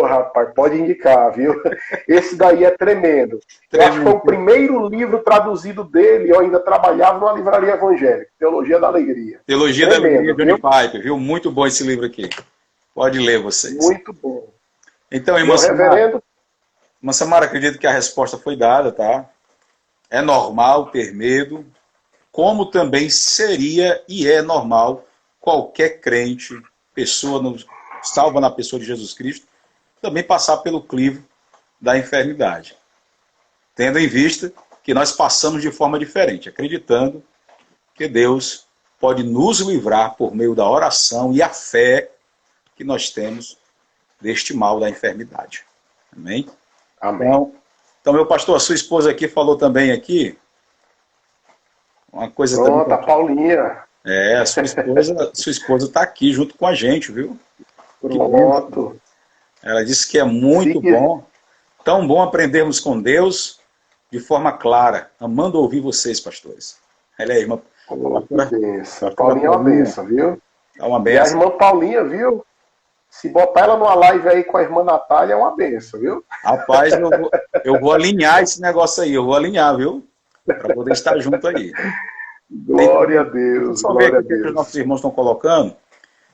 Rapaz, pode indicar, viu? Esse daí é tremendo. Eu acho que foi o primeiro livro traduzido dele. Eu ainda trabalhava numa livraria evangélica. Teologia da Alegria. Teologia da Alegria, Johnny Piper, viu? Muito bom esse livro aqui. Pode ler vocês. Muito bom. Então, irmã Samara, irmã Samara, acredito que a resposta foi dada, tá? É normal ter medo, como também seria e é normal qualquer crente, pessoa salva na pessoa de Jesus Cristo, também passar pelo crivo da enfermidade. Tendo em vista que nós passamos de forma diferente, acreditando que Deus pode nos livrar por meio da oração e a fé que nós temos deste mal da enfermidade. Amém? Amém. Então, meu pastor, a sua esposa aqui falou também aqui uma coisa... Pronto, a Paulinha. A sua esposa está aqui junto com a gente, viu? Pronto. Ela disse que é muito bom, tão bom aprendermos com Deus de forma clara, amando ouvir vocês, pastores. Ela é a irmã... A Paulinha é uma benção, viu? É uma benção. E a irmã Paulinha, viu? Se botar ela numa live aí com a irmã Natália, é uma benção, viu? Rapaz, eu vou alinhar esse negócio aí, eu vou alinhar, viu? Para poder estar junto aí. Glória a Deus. Só ver o que os nossos irmãos estão colocando.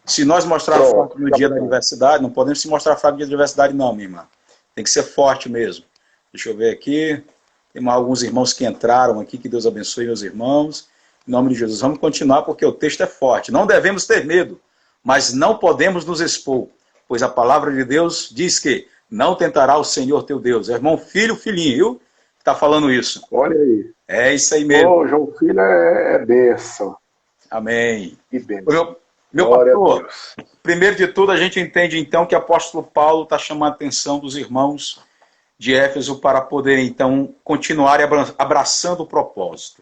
Se nós mostrar fraco no dia da diversidade, não podemos se mostrar fraco no dia da diversidade, não, minha irmã. Tem que ser forte mesmo. Deixa eu ver aqui. Tem alguns irmãos que entraram aqui, que Deus abençoe meus irmãos. Em nome de Jesus. Vamos continuar porque o texto é forte. Não devemos ter medo, mas não podemos nos expor. Pois a palavra de Deus diz que não tentará o Senhor teu Deus. Irmão, filho, filhinho, viu? Está falando isso. Olha aí. É isso aí mesmo. Ô, João Filho é bênção. Amém. Que bênção. Meu pastor, primeiro de tudo, a gente entende então que o apóstolo Paulo está chamando a atenção dos irmãos de Éfeso para poderem então continuar abraçando o propósito.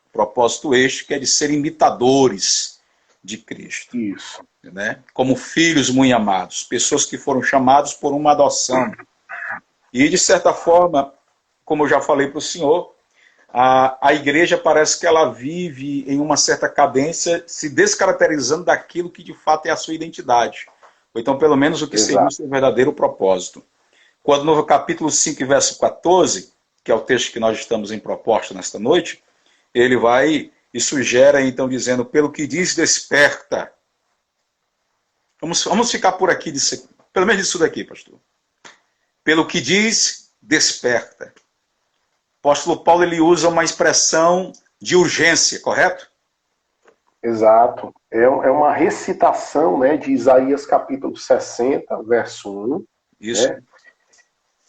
O propósito este que é de ser imitadores de Cristo. Isso. Né? Como filhos muito amados, pessoas que foram chamados por uma adoção. E de certa forma, como eu já falei para o senhor, a igreja parece que ela vive em uma certa cadência, se descaracterizando daquilo que de fato é a sua identidade. Ou então, pelo menos, o que seria o seu verdadeiro propósito. Quando no capítulo 5, verso 14, que é o texto que nós estamos em proposta nesta noite, ele vai e sugere, então, dizendo, pelo que diz, desperta. Vamos ficar por aqui, pelo menos isso daqui, pastor. Pelo que diz, desperta. O apóstolo Paulo ele usa uma expressão de urgência, correto? Exato. É uma recitação, né, de Isaías capítulo 60, verso 1. Isso. Né?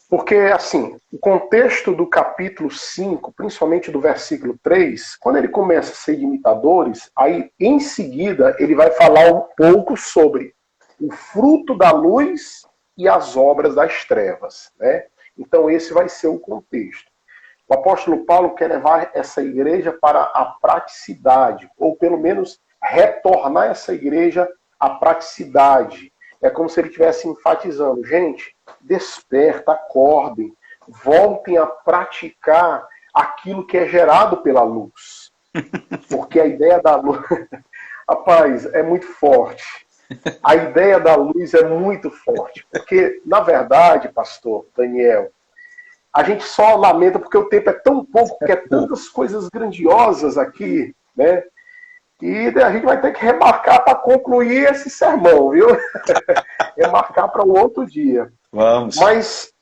Porque, assim, o contexto do capítulo 5, principalmente do versículo 3, quando ele começa a ser de imitadores, aí, em seguida, ele vai falar um pouco sobre o fruto da luz e as obras das trevas. Né? Então, esse vai ser o contexto. O apóstolo Paulo quer levar essa igreja para a praticidade, ou pelo menos retornar essa igreja à praticidade. É como se ele estivesse enfatizando, gente, desperta, acordem, voltem a praticar aquilo que é gerado pela luz. Porque a ideia da luz, rapaz, é muito forte. A ideia da luz é muito forte. Porque, na verdade, pastor Daniel, a gente só lamenta porque o tempo é tão pouco, porque é tantas coisas grandiosas aqui, né? E a gente vai ter que remarcar para concluir esse sermão, viu? Remarcar para um outro dia. Vamos. Mas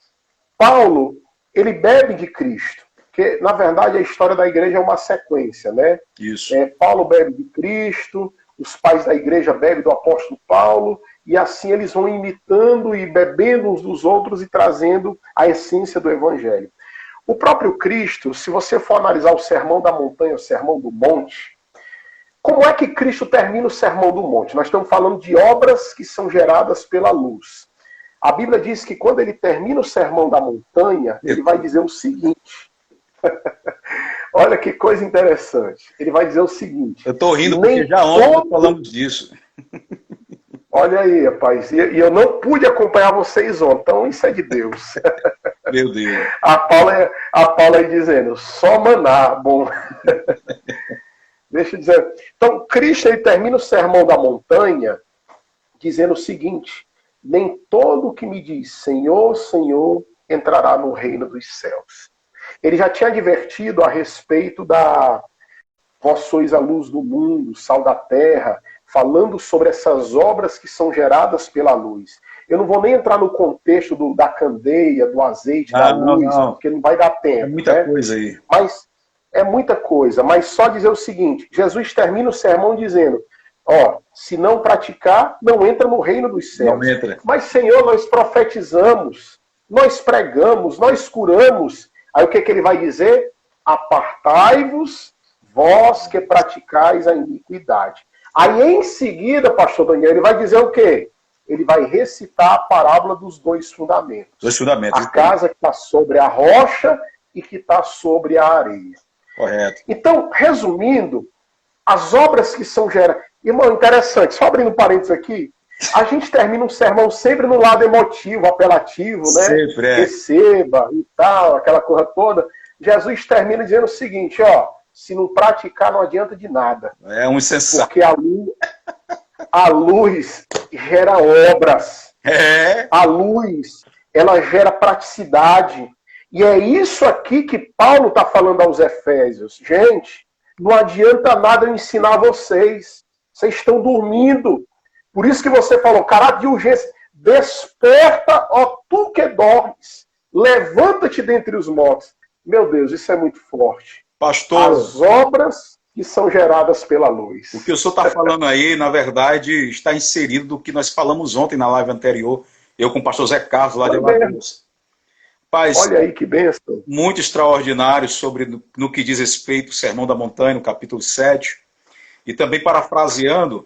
Paulo, ele bebe de Cristo. Porque, na verdade, a história da igreja é uma sequência, né? Isso. Paulo bebe de Cristo, os pais da igreja bebem do apóstolo Paulo, e assim eles vão imitando e bebendo uns dos outros e trazendo a essência do evangelho. O próprio Cristo, se você for analisar o sermão da montanha, o sermão do monte, como é que Cristo termina o sermão do monte? Nós estamos falando de obras que são geradas pela luz. A Bíblia diz que quando ele termina o sermão da montanha, ele vai dizer o seguinte. Olha que coisa interessante. Ele vai dizer o seguinte. Eu estou rindo porque já ontem falamos disso. Olha aí, rapaz. E eu não pude acompanhar vocês ontem, então isso é de Deus. Meu Deus. A Paula aí dizendo, só maná, bom. Deixa eu dizer. Então, Cristo ele termina o sermão da montanha dizendo o seguinte: nem todo que me diz Senhor, Senhor entrará no reino dos céus. Ele já tinha advertido a respeito da vós sois a luz do mundo, sal da terra, falando sobre essas obras que são geradas pela luz. Eu não vou nem entrar no contexto da candeia, do azeite, da luz, porque não vai dar tempo. É muita coisa aí. Mas é muita coisa, mas só dizer o seguinte, Jesus termina o sermão dizendo, se não praticar, não entra no reino dos céus. Não entra. Mas, Senhor, nós profetizamos, nós pregamos, nós curamos. Aí o que ele vai dizer? Apartai-vos, vós que praticais a iniquidade. Aí em seguida, pastor Daniel, ele vai dizer o quê? Ele vai recitar a parábola dos dois fundamentos. Dois fundamentos. A casa que está sobre a rocha e que está sobre a areia. Correto. Então, resumindo, as obras que são geradas... Irmão, interessante, só abrindo parênteses aqui, a gente termina um sermão sempre no lado emotivo, apelativo, né? Sempre, é. Receba e tal, aquela coisa toda. Jesus termina dizendo o seguinte, se não praticar não adianta de nada. É um insensato. Porque a luz gera obras. É. A luz, ela gera praticidade. E é isso aqui que Paulo está falando aos Efésios. Gente, não adianta nada eu ensinar vocês. Vocês estão dormindo. Por isso que você falou, caráter de urgência. Desperta, ó tu que dormes. Levanta-te dentre os mortos. Meu Deus, isso é muito forte. Pastor. As obras que são geradas pela luz. O que o senhor está falando aí, na verdade, está inserido do que nós falamos ontem na live anterior, eu com o pastor Zé Carlos, lá de Alagoas. Paz, olha aí que bênção. Muito extraordinário sobre no que diz respeito ao Sermão da Montanha, no capítulo 7. E também, parafraseando,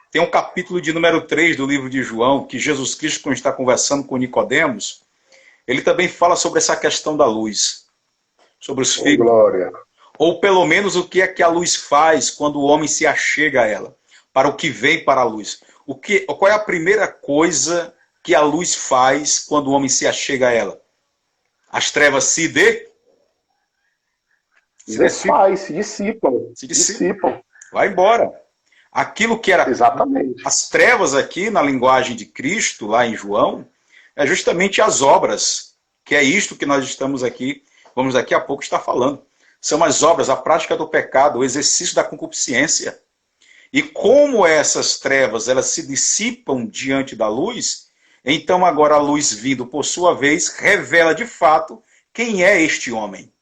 tem um capítulo de número 3 do livro de João, que Jesus Cristo, quando está conversando com Nicodemos, ele também fala sobre essa questão da luz, sobre os filhos. Glória. Ou pelo menos o que é que a luz faz quando o homem se achega a ela, para o que vem para a luz. Qual é a primeira coisa que a luz faz quando o homem se achega a ela? As trevas se dissipam. Vai embora. Aquilo que era exatamente as trevas aqui, na linguagem de Cristo, lá em João, é justamente as obras, que é isto que nós estamos aqui, vamos daqui a pouco estar falando. São as obras, a prática do pecado, o exercício da concupiscência. E como essas trevas, elas se dissipam diante da luz, então agora a luz vindo, por sua vez, revela de fato quem é este homem.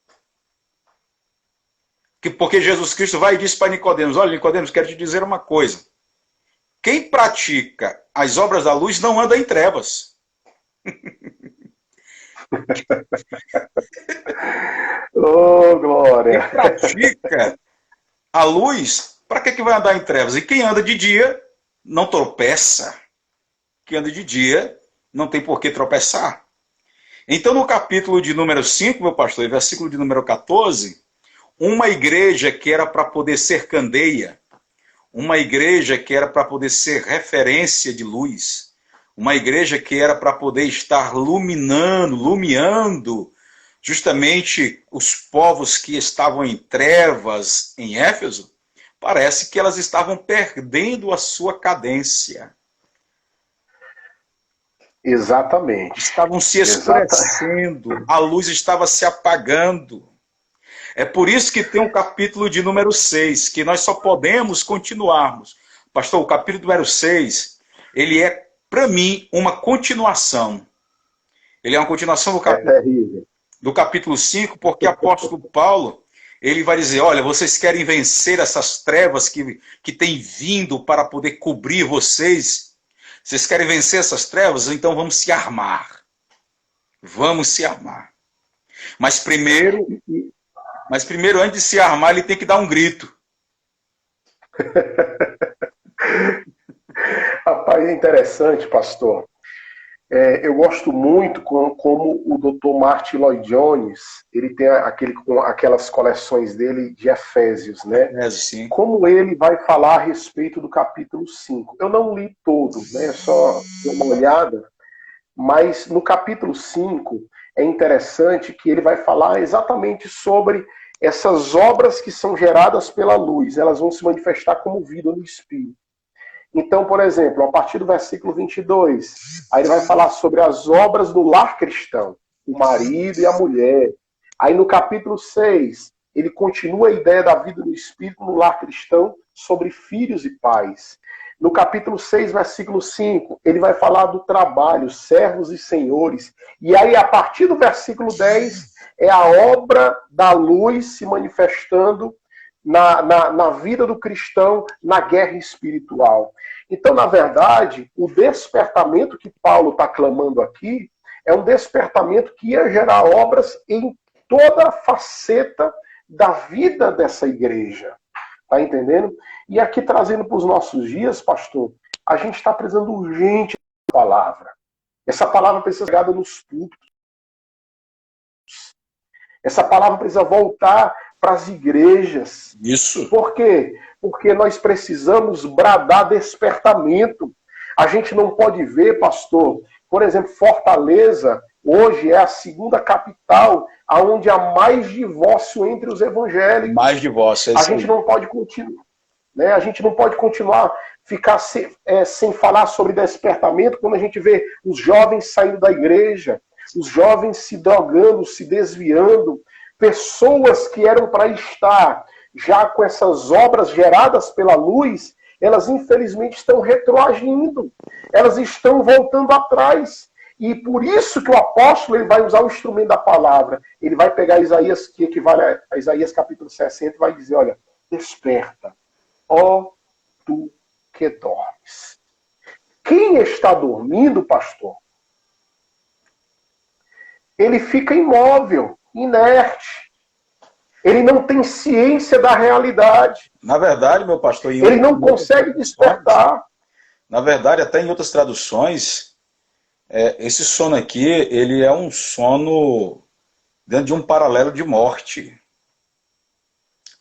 Porque Jesus Cristo vai e diz para Nicodemos, olha, Nicodemos, quero te dizer uma coisa. Quem pratica as obras da luz não anda em trevas. Oh, glória! Quem pratica a luz, para que vai andar em trevas? E quem anda de dia não tropeça. Quem anda de dia não tem por que tropeçar. Então, no capítulo de número 5, meu pastor, versículo de número 14, uma igreja que era para poder ser candeia, uma igreja que era para poder ser referência de luz, uma igreja que era para poder estar lumiando justamente os povos que estavam em trevas em Éfeso, parece que elas estavam perdendo a sua cadência. Exatamente. Estavam se escurecendo, a luz estava se apagando. É por isso que tem o capítulo de número 6, que nós só podemos continuarmos. Pastor, o capítulo número 6, ele é, para mim, uma continuação. Ele é uma continuação do capítulo 5, porque o apóstolo Paulo, ele vai dizer, olha, vocês querem vencer essas trevas que têm vindo para poder cobrir vocês? Vocês querem vencer essas trevas? Então vamos se armar. Vamos se armar. Mas primeiro, antes de se armar, ele tem que dar um grito. Rapaz, é interessante, pastor. Eu gosto muito como o Dr. Martin Lloyd Jones, ele tem aquelas coleções dele de Efésios, né? Sim. Como ele vai falar a respeito do capítulo 5. Eu não li todo, né? Só dei uma olhada, mas no capítulo 5 é interessante que ele vai falar exatamente sobre essas obras que são geradas pela luz. Elas vão se manifestar como vida no Espírito. Então, por exemplo, a partir do versículo 22, aí ele vai falar sobre as obras do lar cristão, o marido e a mulher. Aí no capítulo 6, ele continua a ideia da vida do Espírito no lar cristão sobre filhos e pais. No capítulo 6, versículo 5, ele vai falar do trabalho, servos e senhores. E aí, a partir do versículo 10, é a obra da luz se manifestando na vida do cristão, na guerra espiritual. Então, na verdade, o despertamento que Paulo está clamando aqui é um despertamento que ia gerar obras em toda a faceta da vida dessa igreja. Está entendendo? E aqui, trazendo para os nossos dias, pastor, a gente está precisando urgente da palavra. Essa palavra precisa ser ligada nos púlpitos. Essa palavra precisa voltar para as igrejas. Isso. Por quê? Porque nós precisamos bradar despertamento. A gente não pode ver, pastor, por exemplo, Fortaleza hoje é a segunda capital onde há mais divórcio entre os evangélicos. Mais divórcio, é isso. A gente não pode continuar, né? A gente não pode continuar ficar sem falar sobre despertamento quando a gente vê os jovens saindo da igreja, os jovens se drogando, se desviando, pessoas que eram para estar já com essas obras geradas pela luz, elas infelizmente estão retroagindo, elas estão voltando atrás. E por isso que o apóstolo ele vai usar o instrumento da palavra. Ele vai pegar Isaías, que equivale a Isaías capítulo 60, e vai dizer, olha, desperta, ó tu que dormes. Quem está dormindo, pastor, ele fica imóvel, inerte. Ele não tem ciência da realidade. Na verdade, meu pastor, ele não consegue despertar. Na verdade, até em outras traduções, esse sono aqui, ele é um sono dentro de um paralelo de morte.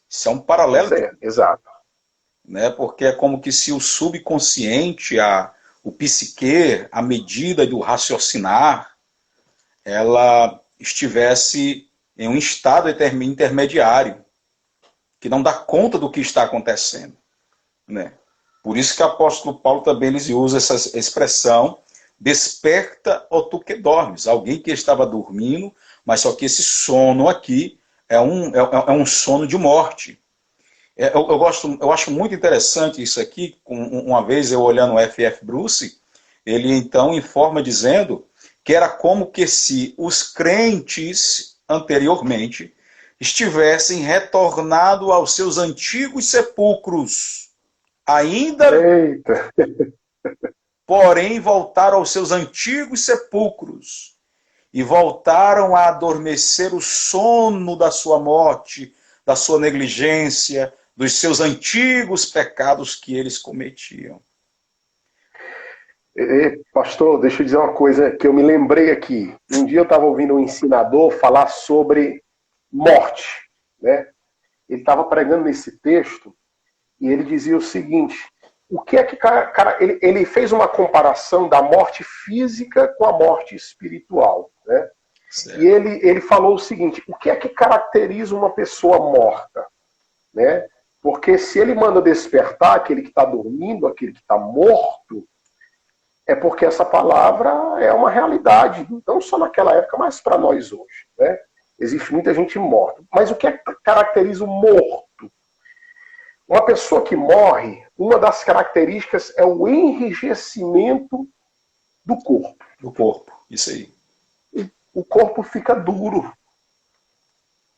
Isso é um paralelo. Exato. Né? Porque é como que se o subconsciente, o psique, a medida do raciocinar, ela estivesse em um estado intermediário, que não dá conta do que está acontecendo. Né? Por isso que o apóstolo Paulo também eles usa essa expressão, desperta, ó tu que dormes. Alguém que estava dormindo, mas só que esse sono aqui é um sono de morte. Eu acho muito interessante isso aqui. Uma vez eu olhando o F.F. Bruce, ele então informa dizendo que era como que se os crentes anteriormente estivessem retornado aos seus antigos sepulcros. Eita. Porém voltaram aos seus antigos sepulcros e voltaram a adormecer o sono da sua morte, da sua negligência, dos seus antigos pecados que eles cometiam. Pastor, deixa eu dizer uma coisa que eu me lembrei aqui. Um dia eu estava ouvindo um ensinador falar sobre morte, né? Ele estava pregando nesse texto e ele dizia o seguinte: o que é que ele fez uma comparação da morte física com a morte espiritual, né? Certo. E ele falou o seguinte: o que é que caracteriza uma pessoa morta, né? Porque se ele manda despertar aquele que está dormindo, aquele que está morto, é porque essa palavra é uma realidade, não só naquela época, mas para nós hoje, né? Existe muita gente morta. Mas o que é que caracteriza o morto? Uma pessoa que morre, uma das características é o enrijecimento do corpo. Do corpo, isso aí. O corpo fica duro,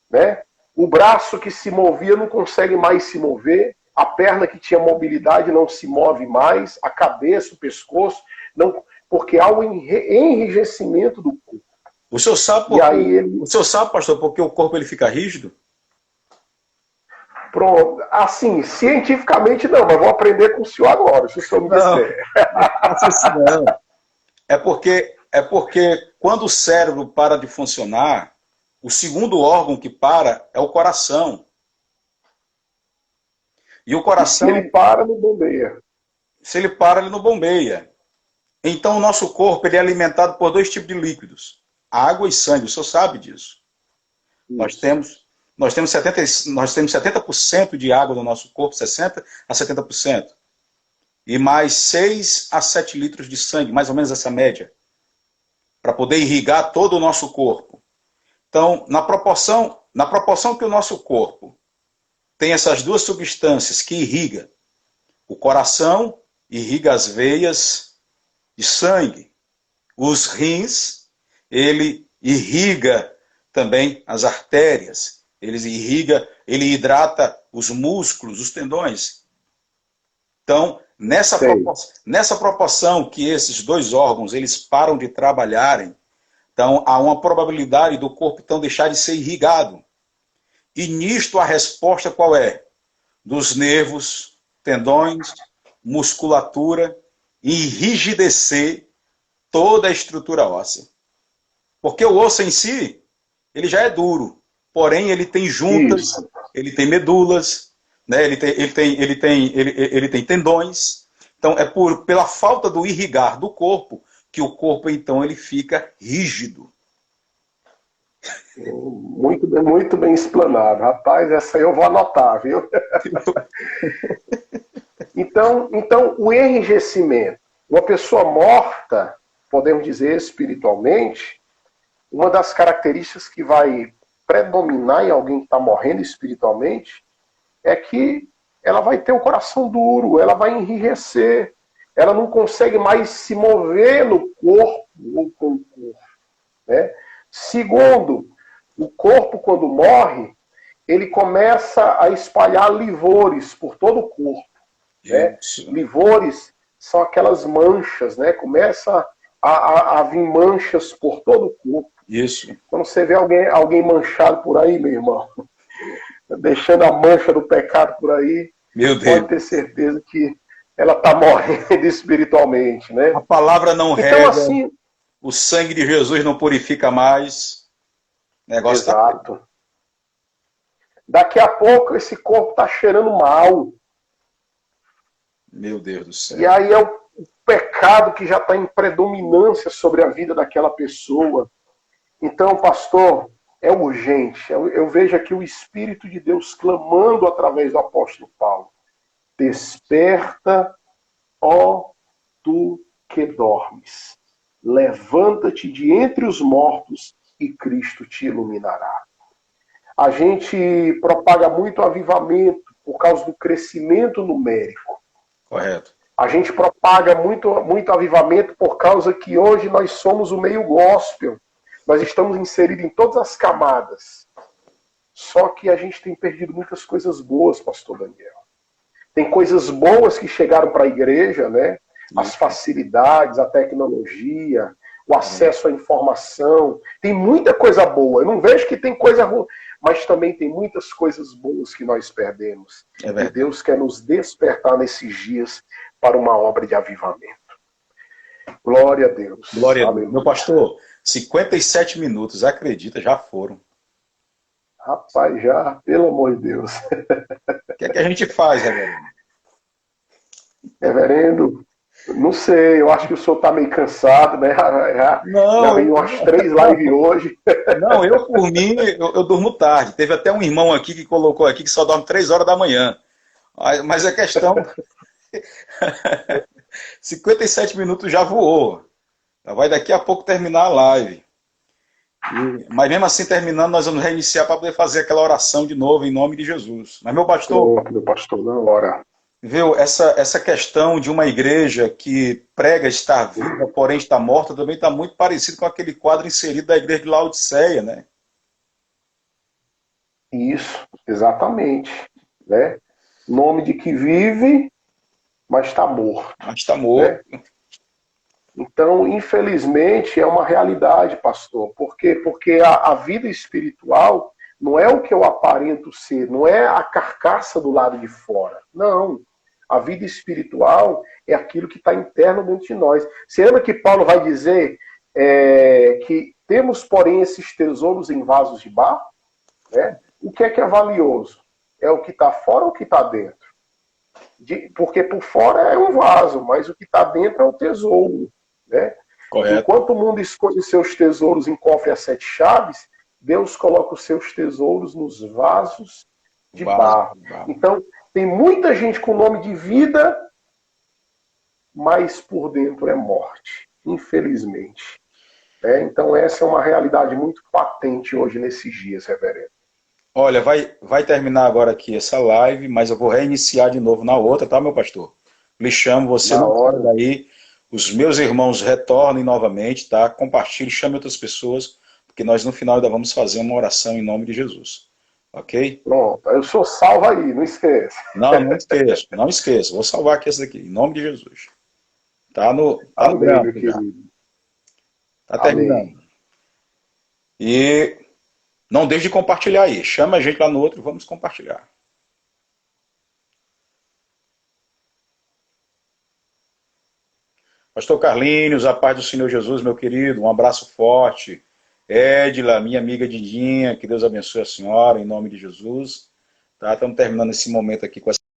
né? O braço que se movia não consegue mais se mover, a perna que tinha mobilidade não se move mais, a cabeça, o pescoço, não, porque há o enrijecimento do corpo. O senhor sabe, o senhor sabe, pastor, por que o corpo ele fica rígido? Pronto. Assim, cientificamente não, mas vou aprender com o senhor agora, se o senhor me disser. Não. É porque quando o cérebro para de funcionar, o segundo órgão que para é o coração. E o coração... E se ele para, não bombeia. Se ele para, ele não bombeia. Então o nosso corpo ele é alimentado por dois tipos de líquidos: água e sangue. O senhor sabe disso. Nós temos 70% de água no nosso corpo, 60% a 70%. E mais 6 a 7 litros de sangue, mais ou menos essa média, para poder irrigar todo o nosso corpo. Então, na proporção que o nosso corpo tem essas duas substâncias que irrigam, o coração irriga as veias de sangue, os rins, ele irriga também as artérias, ele hidrata os músculos, os tendões. Então, nessa proporção que esses dois órgãos eles param de trabalharem, então há uma probabilidade do corpo então deixar de ser irrigado. E nisto a resposta qual é? Dos nervos, tendões, musculatura, enrijecer toda a estrutura óssea. Porque o osso em si, ele já é duro, porém ele tem juntas, ele tem medulas, né? ele tem tendões. Então é pela falta do irrigar do corpo que o corpo então ele fica rígido. Muito bem explanado. Rapaz, essa aí eu vou anotar, viu? Então, o enrijecimento. Uma pessoa morta, podemos dizer espiritualmente, uma das características que vai predominar em alguém que está morrendo espiritualmente é que ela vai ter o coração duro, ela vai enrijecer, ela não consegue mais se mover no corpo ou com o corpo, né? Segundo, o corpo, quando morre, ele começa a espalhar livores por todo o corpo. Né? Livores são aquelas manchas, né? Começa a vir manchas por todo o corpo. Isso. Quando você vê alguém manchado por aí, meu irmão, deixando a mancha do pecado por aí, meu Deus, pode ter certeza que ela está morrendo espiritualmente, né? A palavra não então, rega, assim, o sangue de Jesus não purifica mais. O negócio exato. Daqui a pouco esse corpo está cheirando mal. Meu Deus do céu. E aí é o pecado que já está em predominância sobre a vida daquela pessoa. Então, pastor, é urgente. Eu vejo aqui o Espírito de Deus clamando através do apóstolo Paulo. Desperta, ó tu que dormes. Levanta-te de entre os mortos e Cristo te iluminará. A gente propaga muito avivamento por causa do crescimento numérico. Correto. A gente propaga muito avivamento por causa que hoje nós somos o meio gospel. Nós estamos inseridos em todas as camadas. Só que a gente tem perdido muitas coisas boas, pastor Daniel. Tem coisas boas que chegaram para a igreja, né? As facilidades, a tecnologia, o acesso à informação. Tem muita coisa boa. Eu não vejo que tem coisa ruim, mas também tem muitas coisas boas que nós perdemos. E Deus quer nos despertar nesses dias para uma obra de avivamento. Glória a Deus. Glória a Deus. Meu pastor, 57 minutos, acredita, já foram. Rapaz, já, pelo amor de Deus. O que é que a gente faz, reverendo? Reverendo, não sei, eu acho que o senhor está meio cansado, né? Já veio umas 3 lives hoje. Não, eu por mim, eu durmo tarde. Teve até um irmão aqui que colocou aqui que só dorme 3 horas da manhã. Mas a questão... 57 minutos já voou. Vai daqui a pouco terminar a live. Mas mesmo assim, terminando, nós vamos reiniciar para poder fazer aquela oração de novo, em nome de Jesus. Mas, meu pastor, na hora. Viu, essa questão de uma igreja que prega estar viva, porém está morta, também está muito parecido com aquele quadro inserido da igreja de Laodiceia, né? Isso, exatamente. Né? Nome de que vive, mas está morto. Mas está morto. Né? Então, infelizmente, é uma realidade, pastor. Por quê? Porque a vida espiritual não é o que eu aparento ser, não é a carcaça do lado de fora. Não. A vida espiritual é aquilo que está interno dentro de nós. Você lembra que Paulo vai dizer que temos, porém, esses tesouros em vasos de barro? Né? O que é valioso? É o que está fora ou o que está dentro? Porque por fora é um vaso, mas o que está dentro é o tesouro. Né? Enquanto o mundo esconde seus tesouros em cofre a 7 chaves, Deus coloca os seus tesouros nos vasos de barro. Então, tem muita gente com nome de vida, mas por dentro é morte, infelizmente. Então, essa é uma realidade muito patente hoje nesses dias, reverendo. Olha, vai terminar agora aqui essa live, mas eu vou reiniciar de novo na outra, tá, meu pastor? Me chamo, você na não hora. sai daí. Os meus irmãos retornem novamente, tá? Compartilhe, chame outras pessoas, porque nós no final ainda vamos fazer uma oração em nome de Jesus. Ok? Pronto, eu sou salvo aí, não esqueça. Não esqueça, não esqueça. Vou salvar aqui essa daqui, em nome de Jesus. Tá no Amém, grampo já. Tá terminando. E não deixe de compartilhar aí. Chama a gente lá no outro e vamos compartilhar. Pastor Carlinhos, a paz do Senhor Jesus, meu querido, um abraço forte. Edila, minha amiga Didinha, que Deus abençoe a senhora, em nome de Jesus. Tá? Estamos terminando esse momento aqui com essa